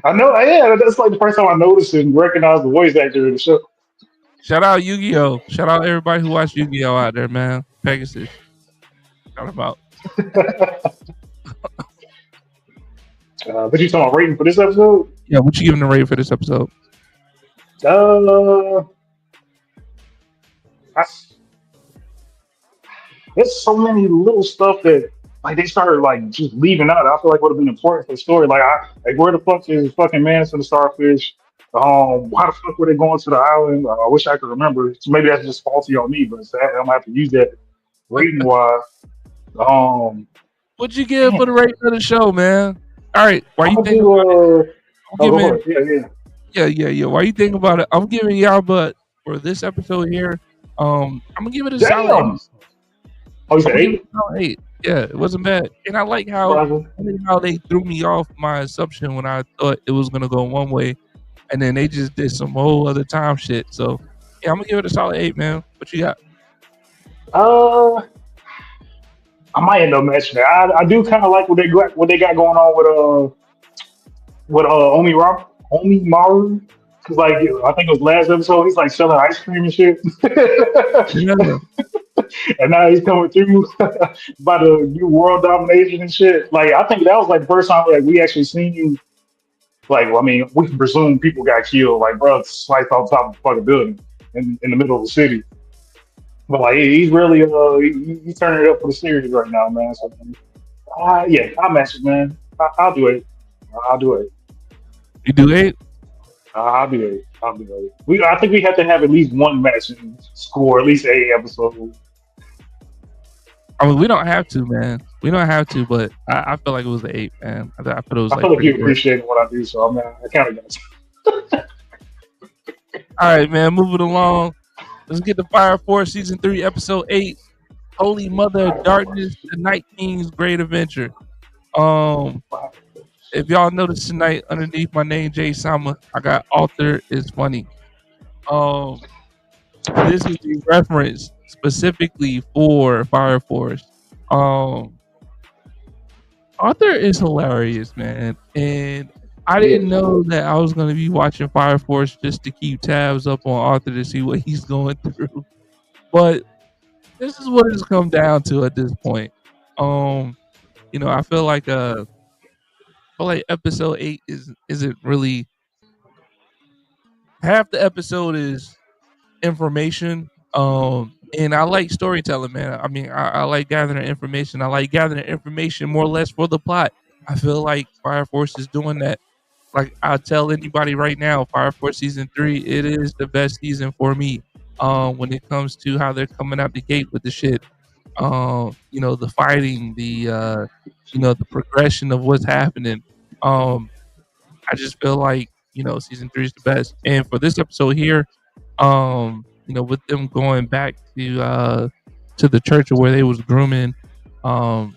I know. Yeah, that's like the first time I noticed and recognized the voice actor in the show. Shout out Yu-Gi-Oh! Shout out everybody who watched Yu-Gi-Oh! Out there, man. Pegasus. Shout him out. But you talking about rating for this episode? Yeah, what you giving the rate for this episode? Uh, I, there's so many little stuff that like they started like just leaving out. I feel like would have been important for the story. Like where the fuck is fucking Manson the Starfish? Why the fuck were they going to the island? I wish I could remember. So maybe that's just faulty on me, but I'm gonna have to use that rating wise. Um, What'd you give for damn, the rating of the show, man? All right, why I'm you gonna think do. about it? I'm Oh, go for giving, it. Yeah, yeah. Why you think about it? I'm giving y'all, but for this episode here, I'm gonna give it a yeah. solid 8. Damn. Oh, you I'm said gonna give it eight? a solid 8. Yeah, it wasn't bad, and Surprising. I like how they threw me off my assumption when I thought it was gonna go one way, and then they just did some whole other time shit. So yeah, I'm gonna give it a solid 8, man. What you got? Uh, I might end up matching that. I do kind of like what they got going on with Omi Maru. Cause like I think it was last episode, he's like selling ice cream and shit, Yeah, and now he's coming through by the new world domination and shit. Like I think that was like the first time like we actually seen you. Like well, I mean, we can presume people got killed. Like bro, sliced off top of the fucking building in the middle of the city. But like he's really he's turning it up for the series right now, man. So yeah, I'll match it, man. I'll do it. I'll do it. you do 8. I'll do it. I'll do it. I think we have to have at least one match and score at least 8 episodes. I mean, we don't have to, man. We don't have to, but I feel like it was the 8, man. I thought it was I like feel like pretty you good. appreciate what I do, so I kind of got All right, man. Moving along. Let's get to Fire Force season 3, episode 8. Holy Mother of Darkness, the Night King's Great Adventure. Um, if y'all notice tonight, underneath my name, Jay Sama, I got author is funny. Um, this is a reference specifically for Fire Force. Um, Arthur is hilarious, man, and I yeah. didn't know that I was going to be watching Fire Force just to keep tabs up on Arthur to see what he's going through. But this is what it's come down to at this point. Um, I feel like episode 8 isn't really half the episode is information. And I like storytelling, man. I mean, I like gathering information. I like gathering information more or less for the plot. I feel like Fire Force is doing that. Like I'll tell anybody right now, Fire Force season 3, it is the best season for me. When it comes to how they're coming out the gate with the shit. The fighting, the progression of what's happening. Um, I just feel like, season 3 is the best. And for this episode here, with them going back to the church where they was grooming um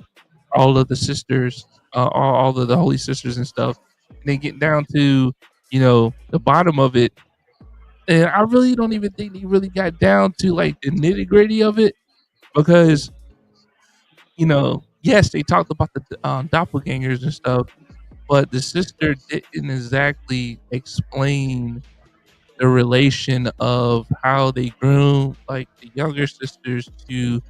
all of the sisters, all of the holy sisters and stuff, and then getting down to, the bottom of it. And I really don't even think they really got down to like the nitty gritty of it because, yes, they talked about the doppelgangers and stuff, but the sister didn't exactly explain the relation of how they grew like the younger sisters to,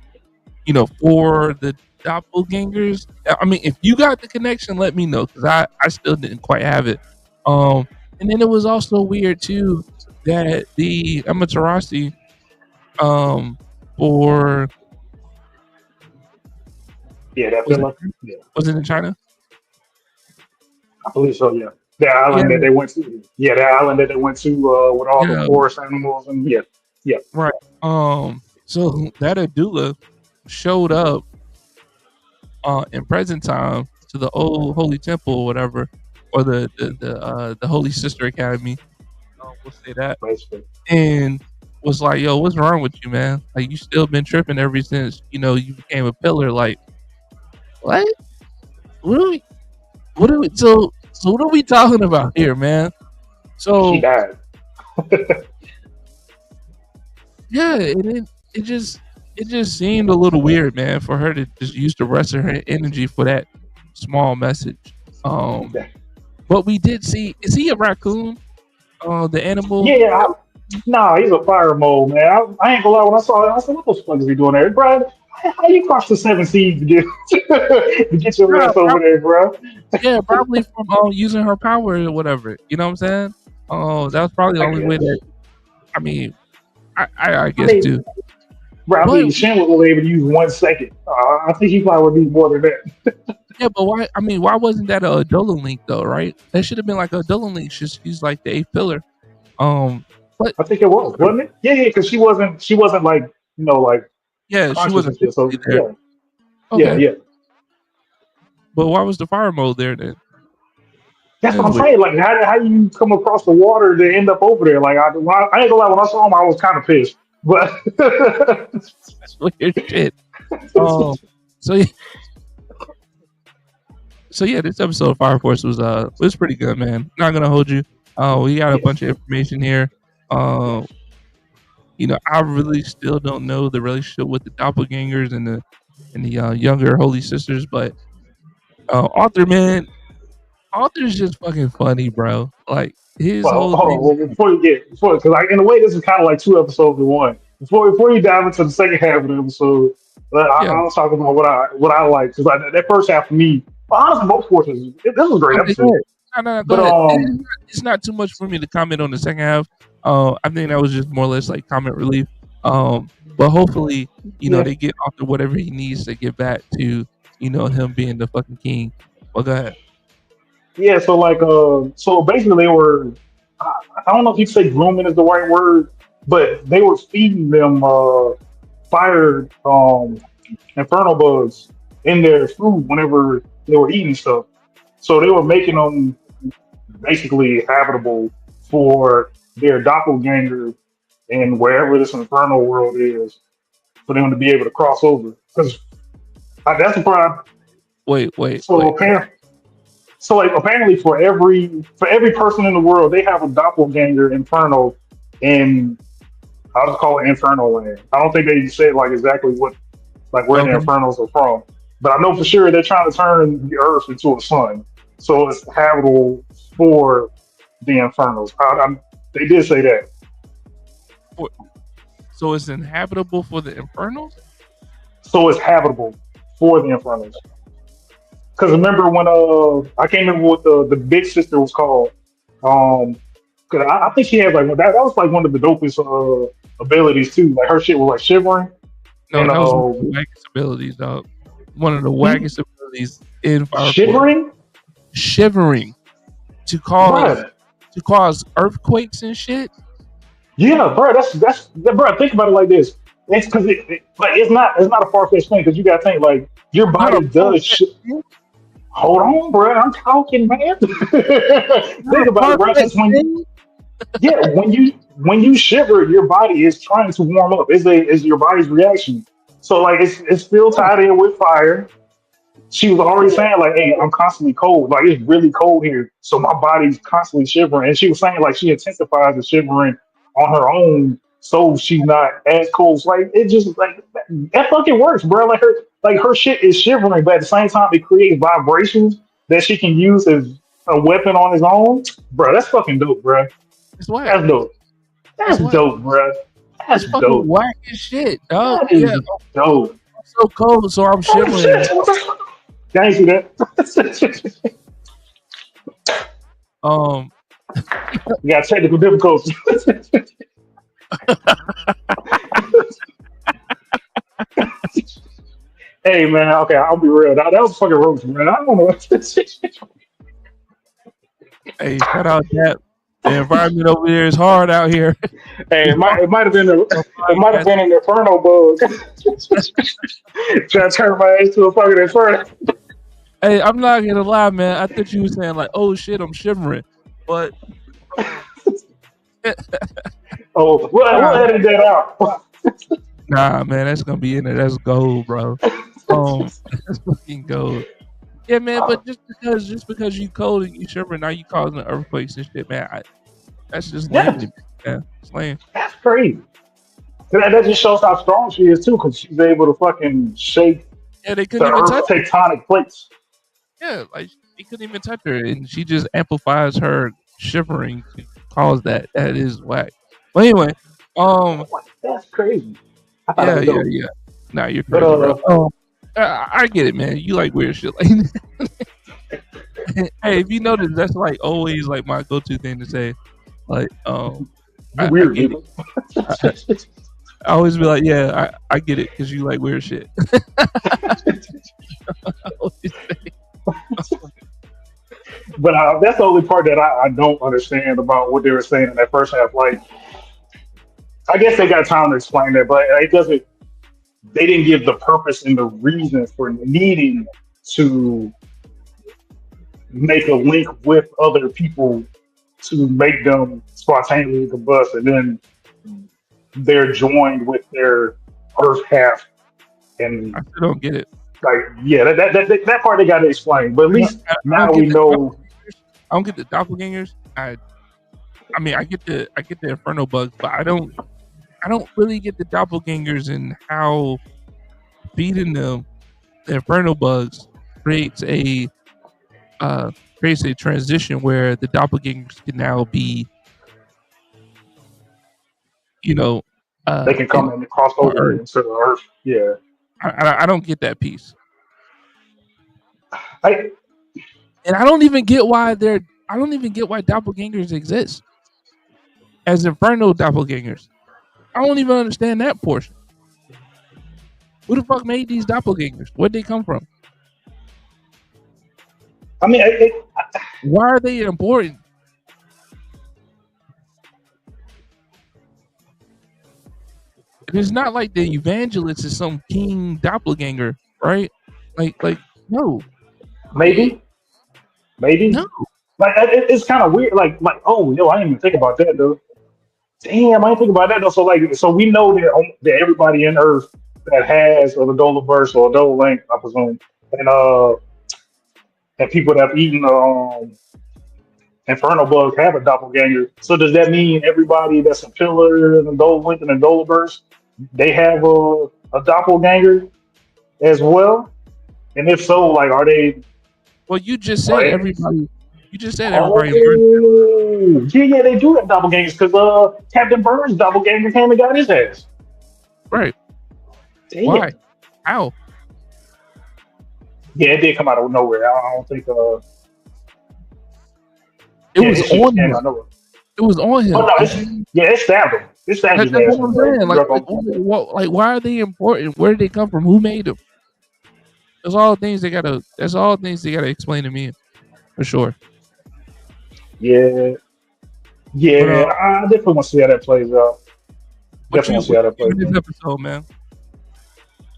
for the doppelgangers. I mean, if you got the connection, let me know because I still didn't quite have it. Um, and then it was also weird too that the Amaterasu um for Yeah, that was it fella. Yeah, was it in China? I believe so. Yeah, the Yeah, island that they went to. Yeah, the island that they went to with all the yeah, forest animals and yeah, yeah, right. So that Adula showed up in present time to the old holy temple or whatever, or the Holy Sister Academy. We'll say that, basically. and was like, "Yo, what's wrong with you, man? Like, you still been tripping ever since you became a pillar. Like, what? What are we? What are we? So what are we talking about here, man? She So died. yeah, it just seemed a little weird, man, for her to just use the rest of her energy for that small message. Um, but we did see. Is he a raccoon? The animal. Yeah, nah, he's a fire mode, man. I ain't gonna lie. When I saw it, I said, "What the fuck is he doing there, bro? How you cross the seven seas to get to get your Yeah, ass over there, bro?" yeah, probably from using her power or whatever. You know what I'm saying? Oh, that was probably the I only way that. guess. I mean, I I guess mean, too. bro, I But mean, Shin was only able to use 1 second. I think he probably would need more than that. yeah, but why? I mean, why wasn't that a Dolan link though? Right? That should have been like a Dolan link. She's like the eighth pillar. Um, but I think it was, wasn't it? Yeah, yeah, because she wasn't like like yeah, she conscious wasn't and shit. physically So there. yeah, yeah, Okay, yeah. but why was the fire mode there then? That's what That's I'm weird. saying. Like, how do you come across the water to end up over there? Like, I ain't gonna lie. When I saw him, I was kind of pissed. But That's weird shit. Um, so yeah, this episode of Fire Force was pretty good, man. Not gonna hold you. We got a yeah, bunch of information here. Uh, I really still don't know the relationship with the doppelgangers and the younger holy sisters, but Arthur, man, Arthur's just fucking funny, bro. Like his well, whole hold on. thing. Well, before, because like in a way, this is kind of like 2 episodes in one. Before you dive into the second half of the episode, Yeah, I'll talk about what I like because like, that first half for me, well, honestly, both portions. This was a great okay, go episode. ahead. No, no, no, go But ahead. It's not too much for me to comment on the second half. I think that was just more or less like comment relief. But hopefully, yeah, they get off to whatever he needs to get back to, him being the fucking king. Well, go ahead. yeah. So like, so basically, they were. I, I don't know if you say grooming is the right word, but they were feeding them fire. infernal bugs in their food whenever they were eating stuff. So they were making them basically habitable for their doppelganger in wherever this infernal world is, for them to be able to cross over. Because that's the problem. Wait, wait, So wait. apparently, so like apparently for every person in the world, they have a doppelganger inferno in, I'll just call it Inferno Land. I don't think they said like exactly what, like where the Okay. Infernos are from, but I know for sure they're trying to turn the Earth into a sun, so it's habitable for the Infernos. They did say that. For- So it's inhabitable for the infernals? So it's habitable for the Infernos. Because remember when I can't remember what the big sister was called. Um, 'Cause I think she had like that was like one of the dopest abilities too. Like her shit was like shivering No, and that was one of the wackest abilities, dog. One of the hmm, wackest abilities in Fire Force. shivering, Shivering to cause bruh. earthquakes and shit. Yeah, bro. Bro. Think about it like this. It's because like it's not a far fetched thing because you got to think like your Not a body far does. fetched thing. Hold on, bro. I'm talking, man. Not Think a about it, far bro. Because fetched thing. when you shiver, your body is trying to warm up. Is your body's reaction. So like it's still Yeah. tied in with fire. She was already saying like, "Hey, I'm constantly cold. Like it's really cold here, so my body's constantly shivering." And she was saying like she intensifies the shivering on her own, so she's not as cold. Like it just like that fucking works, bro. Like her shit is shivering, but at the same time, it creates vibrations that she can use as a weapon on its own. Bro, that's fucking dope, bro. It's whack. That's dope. It's That's whack. dope, bro. It's That's fucking dope. whack as shit, dog. That Yeah, is dope. I'm so cold, so I'm Oh shit! shivering. Can you see that? Um, You got technical difficulties. Hey man, okay, I'll be real. That was fucking roast, man. I don't know what this is. hey, shout out that the environment over there is hard out here. Hey, It's hard it might have been for it might have podcasts. been an inferno bug. Trying to turn my ass to a fucking inferno. Hey, I'm not gonna lie, man. I thought you were saying like, "Oh shit, I'm shivering," but um, Oh, we'll nah, edit that out. nah, man, that's gonna be in there. That's gold, bro. That's fucking gold. Yeah, man. But just because you cold and you shivering, now you causing earthquakes and shit, man. That's just lame Yeah, to me, man. It's lame. that's crazy. That just shows how strong she is too, because she's able to fucking shake Yeah, they the couldn't even touch Earth's her. tectonic plates. Yeah, like they couldn't even touch her, and she just amplifies her shivering to cause that. That is whack. But anyway, um, That's crazy. I thought that yeah, was yeah, dope. yeah. Nah, you're But crazy, bro. I get it, man. You like weird shit like that. Hey, if you notice, that's like always like my go-to thing to say. Like, you I weird, get it. nigga. I, I always be like, yeah, I get it because you like weird shit. I always say, But that's the only part that I don't understand about what they were saying in that first half. Like, I guess they got time to explain that, but it doesn't. They didn't give the purpose and the reason for needing to make a link with other people to make them spontaneously combust, and then they're joined with their Earth half. I And still don't get it. like, yeah, that part they got to explain. But at I don't, least I don't now we get the know. doppelgangers. I don't get the doppelgangers. I mean, I get the inferno bugs, but I don't really get the doppelgangers and how feeding them the inferno bugs creates a uh creates a transition where the doppelgangers can now be, you know, They can in come and cross on over Earth. into the Earth. Yeah, I don't get that piece, I and I don't even get why doppelgangers exist as inferno doppelgangers. I don't even understand that portion. Who the fuck made these doppelgangers? Where'd they come from? I mean, Why are they important? And it's not like the evangelist is some king doppelganger, right? Like no, it, Maybe, maybe. no, Like it's kind of weird. Like oh yo, I didn't even think about that though. Damn, I didn't think about that though. So like, so we know that everybody in Earth that has a Dola burst or a Dola link, I presume, and and people that have eaten Inferno bugs have a doppelganger. So does that mean everybody that's a pillar and a Dola link and a Dola burst, they have a doppelganger as well? And if so, like, well, you just are said they? everybody. You just said everybody in Earth. Oh, yeah, yeah, they do have doppelgangers because Captain Burns' doppelganger came and got his ass. Right? Why? Damn. How? Yeah, it did come out of nowhere. I don't think. It Yeah, was his shit just on came out him. of nowhere. It was on But him. no, You it's feel me? yeah, it stabbed him. It stabbed his That's ass what with I'm saying. Like, drug on. like, why are they important? Where did they come from? Who made them? Those all things they gotta. That's all things they gotta explain to me for sure. Yeah, But yeah. I definitely want to see how that plays out. Definitely want to see what how that you plays giving this out. episode, man?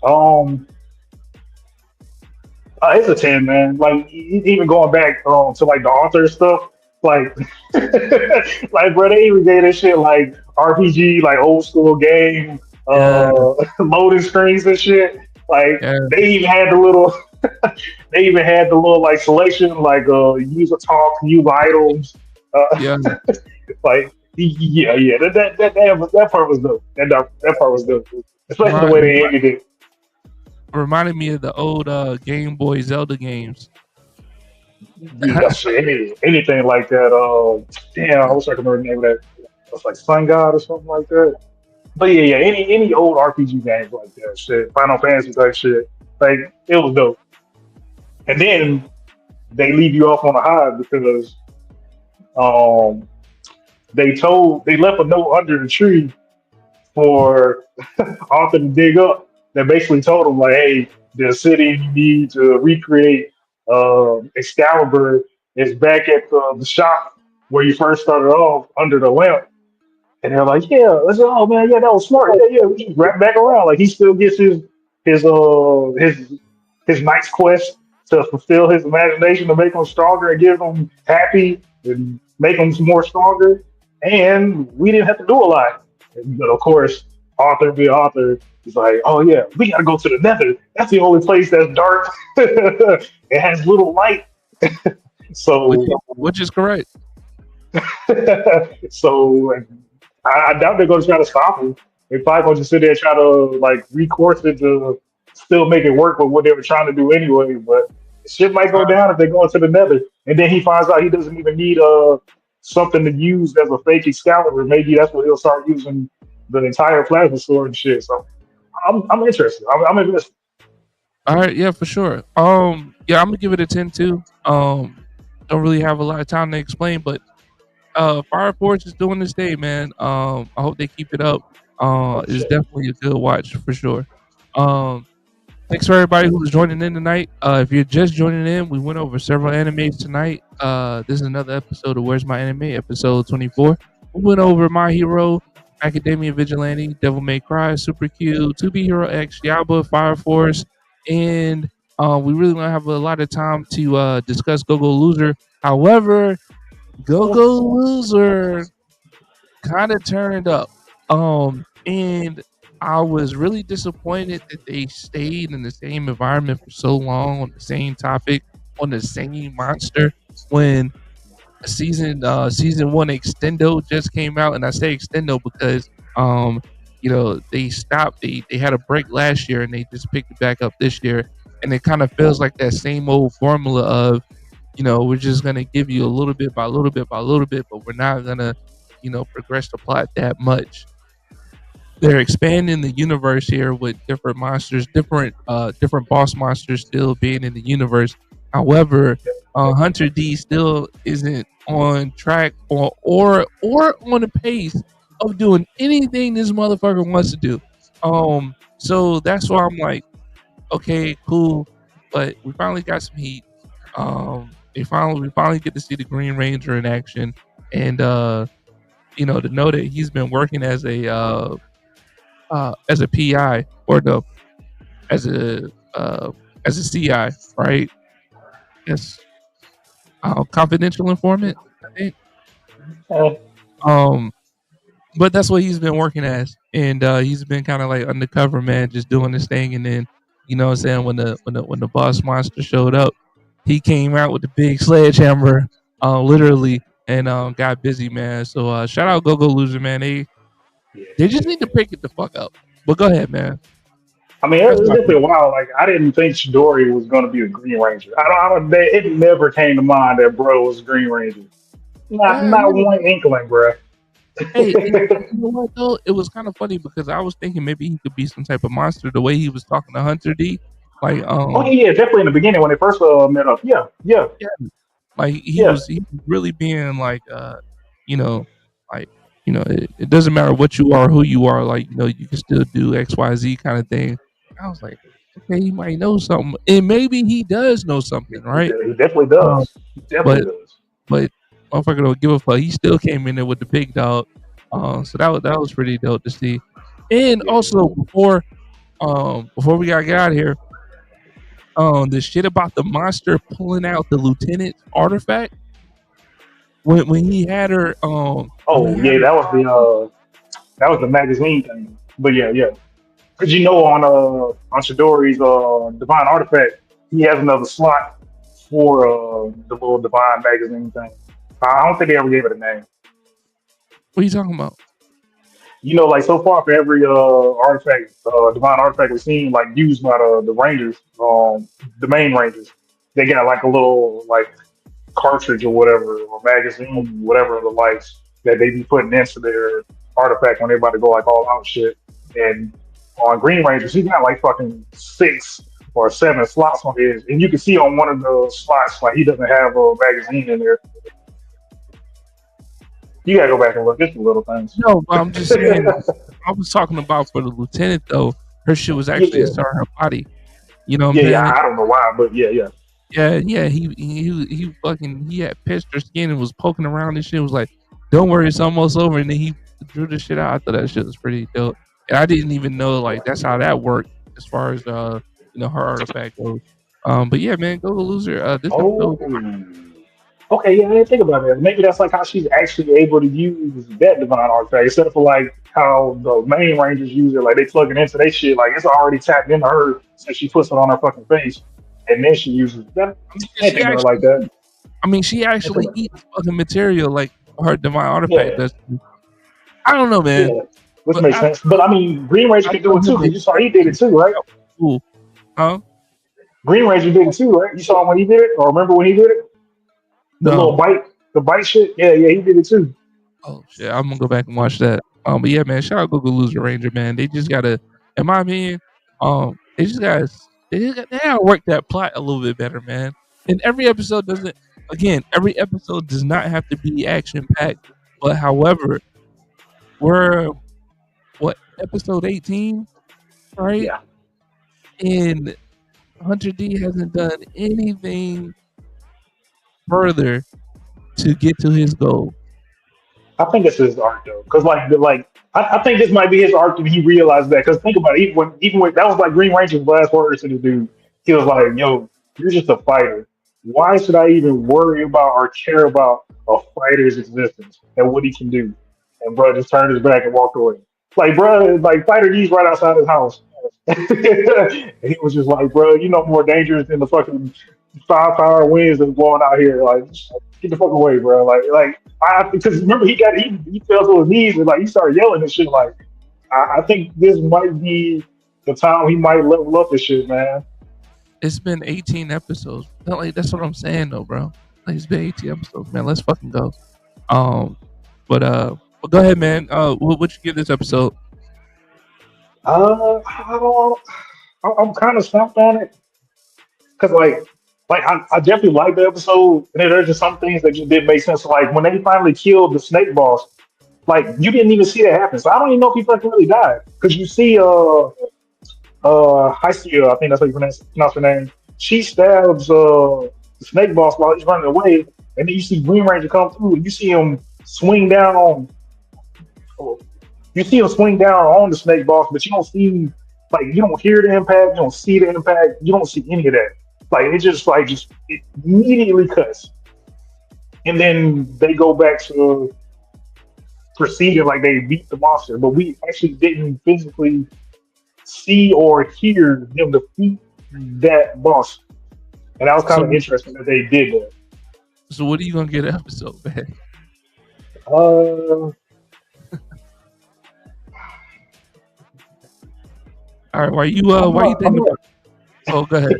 Um, it's a 10, man. Like even going back to like the author stuff, like like bro, they even gave this shit like RPG, like old school game, Yeah, loading screens and shit. Like yeah, they even had the little, they even had the little like selection, like use a talk, use items, yeah. like yeah, yeah. That part was dope. That part was dope, especially the Remind, way they ended it. reminded me of the old Game Boy Zelda games. Yeah, shit, anything like that. Damn, I wish I could remember the name of that. It's like Sun God or something like that. But yeah, yeah, any old RPG games like that, shit, Final Fantasy type shit, like it was dope. And then they leave you off on a high because um they left a note under the tree for Arthur to dig up that basically told him like, hey, the city you need to recreate Excalibur is back at the shop where you first started off under the lamp. And they're like, yeah, let's go, oh man, yeah, that was smart. Yeah, yeah, we just wrap back around. Like he still gets his uh his his night's quest to fulfill his imagination to make him stronger and give him happy and make him more stronger. And we didn't have to do a lot. But of course, author be author is like, oh yeah, we gotta go to the nether. That's the only place that's dark. It has little light. which So which is correct. so I doubt they're going to try to stop him. They're probably going to just sit there and try to like recourse it to still make it work with what they were trying to do anyway. But shit might go down if they go into the nether, and then he finds out he doesn't even need something to use as a fake Excalibur. Maybe that's what he'll start using the entire plasma sword and shit. So I'm interested. I'm interested. All right, yeah, for sure. Yeah, I'm gonna give it a 10 too. Don't really have a lot of time to explain, but Fire Force is doing this day, man. I hope they keep it up. Oh It's shit. definitely a good watch for sure. Um, Thanks for everybody who's joining in tonight. If you're just joining in, we went over several animes tonight. This is another episode of Where's My Anime, episode 24. We went over My Hero, Academia Vigilante, Devil May Cry, Super Q, 2B Hero X, Yaba, Fire Force, and we really don't have a lot of time to discuss Go Go Loser. However, Go Go Loser kind of turned up. And I was really disappointed that they stayed in the same environment for so long on the same topic, on the same monster when season one extendo just came out. And I say extendo because they stopped, they had a break last year and they just picked it back up this year. And it kind of feels like that same old formula of, we're just gonna give you a little bit by little bit by little bit, but we're not gonna, progress the plot that much. They're expanding the universe here with different monsters, different boss monsters still being in the universe. However, Hunter D still isn't on track or on the pace of doing anything this motherfucker wants to do. So that's why I'm like, okay, cool, but we finally got some heat. We finally get to see the Green Ranger in action, and to know that he's been working as a as a PI or no as a uh, as a CI, right? Yes, confidential informant, I think. Uh, Um, but that's what he's been working as, and he's been kind of like undercover man, just doing this thing. And then you know what I'm saying when the boss monster showed up, he came out with the big sledgehammer, literally, and got busy, man. So shout out Go Go Loser, man. yeah, They just yeah, need to yeah. pick it the fuck up. But go ahead, man. I mean, it That's was my definitely pick. a while. Like, I didn't think Chidori was going to be a Green Ranger. It never came to mind that bro was a Green Ranger. Not Yeah. one inkling, bro. Hey, and you know what though? It was kind of funny because I was thinking maybe he could be some type of monster. The way he was talking to Hunter D, like Oh yeah, yeah, definitely in the beginning when they first met up. Yeah, yeah, yeah, like yeah, he was really being like you know, like it doesn't matter what you are, who you are, like you can still do XYZ kind of thing. I was like, okay, he might know something, and maybe he does know something, right? he definitely Um, does. He definitely but does. but motherfucker don't give a fuck. He still came in there with the big dog. So that was pretty dope to see. And Yeah. also before we gotta get out of here, the shit about the monster pulling out the lieutenant's artifact when he had her when he Oh had yeah, her that was the magazine thing. But yeah, yeah. Because on Chidori's divine artifact, he has another slot for the little divine magazine thing. I don't think they ever gave it a name. what are you talking about? Like so far for every artifact, divine artifact we've seen, like used by the Rangers, the main Rangers, they got like a little like cartridge or whatever, or magazine, whatever the likes that they be putting into their artifact when they're about to go like all out shit. And on Green Rangers, he got like fucking 6 or 7 slots on his, and you can see on one of the slots like he doesn't have a magazine in there. You gotta go back and look. It's the little things. No, but I'm just saying I was talking about for the lieutenant though, her shit was actually Yeah, inside her body. You know what I'm yeah, yeah. saying? I don't know why, but yeah, yeah. Yeah, yeah, he fucking he had pinched her skin and was poking around and shit. Was like, "Don't worry, it's almost over." And then he drew the shit out. I thought that shit was pretty dope, and I didn't even know like that's how that worked as far as her artifact goes. But yeah, man, go to loser. This episode, Oh, okay, yeah, I didn't think about that. Maybe that's like how she's actually able to use that divine artifact instead of like how the main rangers use it. Like they plug it into their shit, like it's already tapped into her, so she puts it on her fucking face, and then she uses that. I mean, 'cause I ain't she think of it actually, like that. she I ain't think actually of eats fucking material like her divine artifact Yeah, does. I don't know, man, yeah, which but makes sense. But I mean, Green Ranger I can tell do it too him because that you saw he did it too, right? that was cool, huh? Green Ranger did it too, right? You saw him when he did it, or remember when he did it? The little No. bite, the bite shit. Yeah, yeah, he did it too. Oh shit, I'm gonna go back and watch that. But yeah, man, shout out Google Loser Ranger, man. They just gotta, in my opinion, they gotta work that plot a little bit better, man. And every episode doesn't. Again, every episode does not have to be action packed. But however, we're what episode 18, right? Yeah. And Hunter D hasn't done anything further to get to his goal. I think it's his arc though, because I think this might be his arc, and he realized that. Because think about it, even when that was like Green Ranger's last words to the dude, he was like, "Yo, you're just a fighter. Why should I even worry about or care about a fighter's existence and what he can do?" And bro just turned his back and walked away. Like bro, like Fighter D's right outside his house. And he was just like, bro, you know more dangerous than the fucking 5 power winds that's blowing out here. Like, get the fuck away, bro. Like I because remember he fell to his knees and like he started yelling and shit. Like I think this might be the time he might level up this shit, man. It's been 18 episodes. Like that's what I'm saying, though, bro. Like it's been 18 episodes, man. Let's fucking go. Um, but go ahead, man. What you give this episode? I don't. I'm kind of stumped on it because I definitely like the episode, and then there's just some things that just didn't make sense. Like when they finally killed the snake boss, like you didn't even see that happen. So I don't even know if he fucking really died because you see Hycia, I think that's how you pronounce her name. She stabs the snake boss while he's running away, and then you see Green Ranger come through, and you see him swing down You see him swing down on the snake boss, but you don't see like you don't hear the impact, you don't see the impact, you don't see any of that. Like it just like just it immediately cuts, and then they go back to proceeding like they beat the monster, but we actually didn't physically see or hear them defeat that boss, and that was kind of So interesting that they did that. so what are you gonna get an episode, man? Uh, All right, I'm why you not. I'm thinking not. about? Oh, go ahead.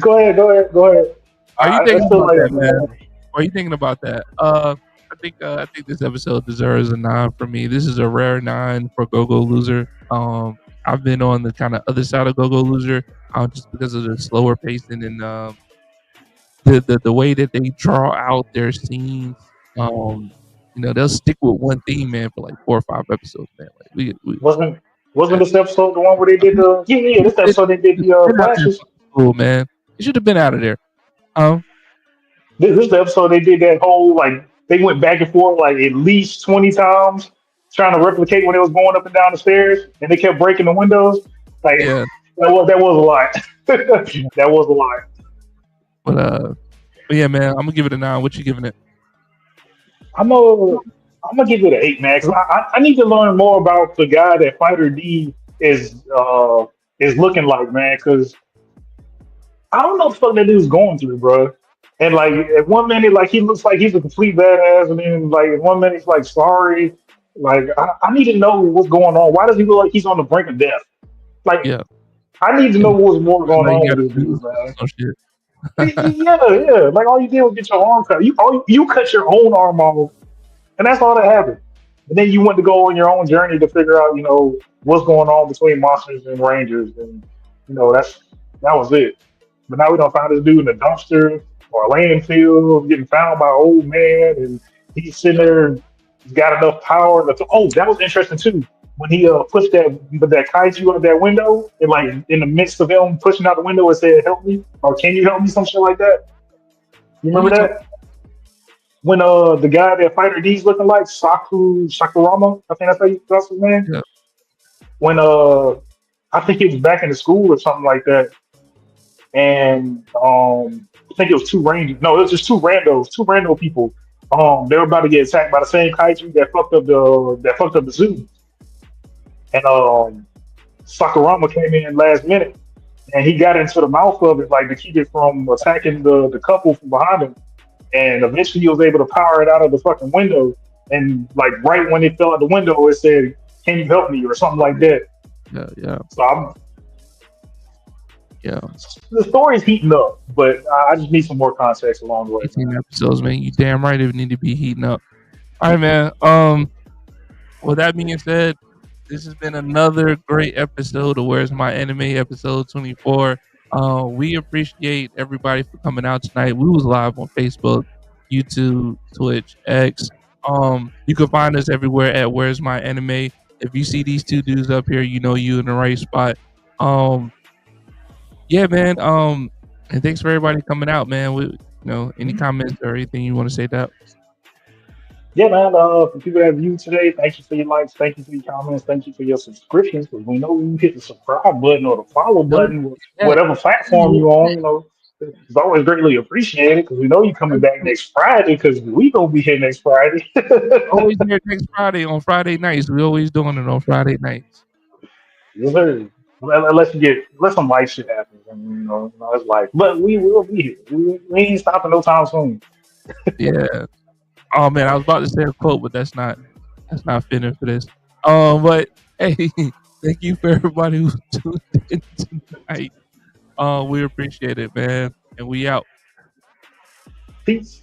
Go ahead. Go ahead. Go ahead. Why are you I thinking feel about like that, man? Why are you thinking about that? I think this episode deserves a 9 for me. This is a rare 9 for Go Go Loser. I've been on the kind of other side of Go Go Loser, just because of the slower pacing and the way that they draw out their scenes. They'll stick with one theme, man, for like 4 or 5 episodes, man. Like we wasn't wasn't uh, this episode the one where they did the yeah this it episode they did the been out there flashes. from school, man. It should have been out of there. Um, This is the episode they did that whole like they went back and forth like at least 20 times trying to replicate when they was going up and down the stairs and they kept breaking the windows. Like yeah, that was a lot. That was a lot. but but yeah, man, I'm gonna give it a 9. What you giving it? I'm a I'm gonna give it an 8, man. 'Cause I need to learn more about the guy that Fighter D is looking like, man. Because I don't know what the fuck that dude's going through, bro. And like at one minute, like he looks like he's a complete badass, and then like at one minute he's like sorry. Like I need to know what's going on. Why does he look like he's on the brink of death? Like Yeah, I need to know and what's more going like you on got with this to dude, lose man. some shit. Yeah, yeah. Like all you did was get your arm cut. You cut your own arm off, and that's all that happened. And then you went to go on your own journey to figure out, what's going on between monsters and rangers, and that was it. But now we don't find this dude in a dumpster or a landfill, getting found by an old man, and he's sitting there. He's got enough power. Oh, that was interesting too. When he pushed that kaiju out that window, and like in the midst of him pushing out the window, it said, "Help me," or "Can you help me?" Some shit like that. You Who remember you talking? that? When the guy that Fighter D's looking like Sakurama, I think that's his name. Yeah, When I think he was back in the school or something like that, and I think it was two rangers. No, it was just two rando people. They were about to get attacked by the same kaiju that fucked up the zoo, and Sakurama came in last minute, and he got into the mouth of it like to keep it from attacking the couple from behind him, and eventually he was able to power it out of the fucking window. And like right when it fell out the window, it said, "Can you help me?" or something like that. yeah, yeah, So yeah. the story's heating up, but I just need some more context along the way, 18 man. episodes, man. You damn right it need to be heating up. All right, man. With that being said, this has been another great episode of Where's My Anime, episode 24. We appreciate everybody for coming out tonight. We was live on Facebook, YouTube, Twitch, X. You can find us everywhere at Where's My Anime. If you see these two dudes up here, you know you in the right spot. Um, yeah, man. And thanks for everybody coming out, man. Any comments or anything you want to say that? Yeah, man. For people that viewed today, thank you for your likes, thank you for your comments, thank you for your subscriptions. Because we know you hit the subscribe button or the follow Don't button, forget whatever platform you on. It's always greatly appreciated because we know you coming back that. next Friday because we gonna be here next Friday. Always here next Friday on Friday nights. We always doing it on Friday nights. Yes, sir. Let some life shit happen. And, it's like, but we will be here. We ain't stopping no time soon. Yeah. Oh man, I was about to say a quote, but that's not fitting for this. But hey, thank you for everybody who tuned in tonight. We appreciate it, man. And we out. Peace.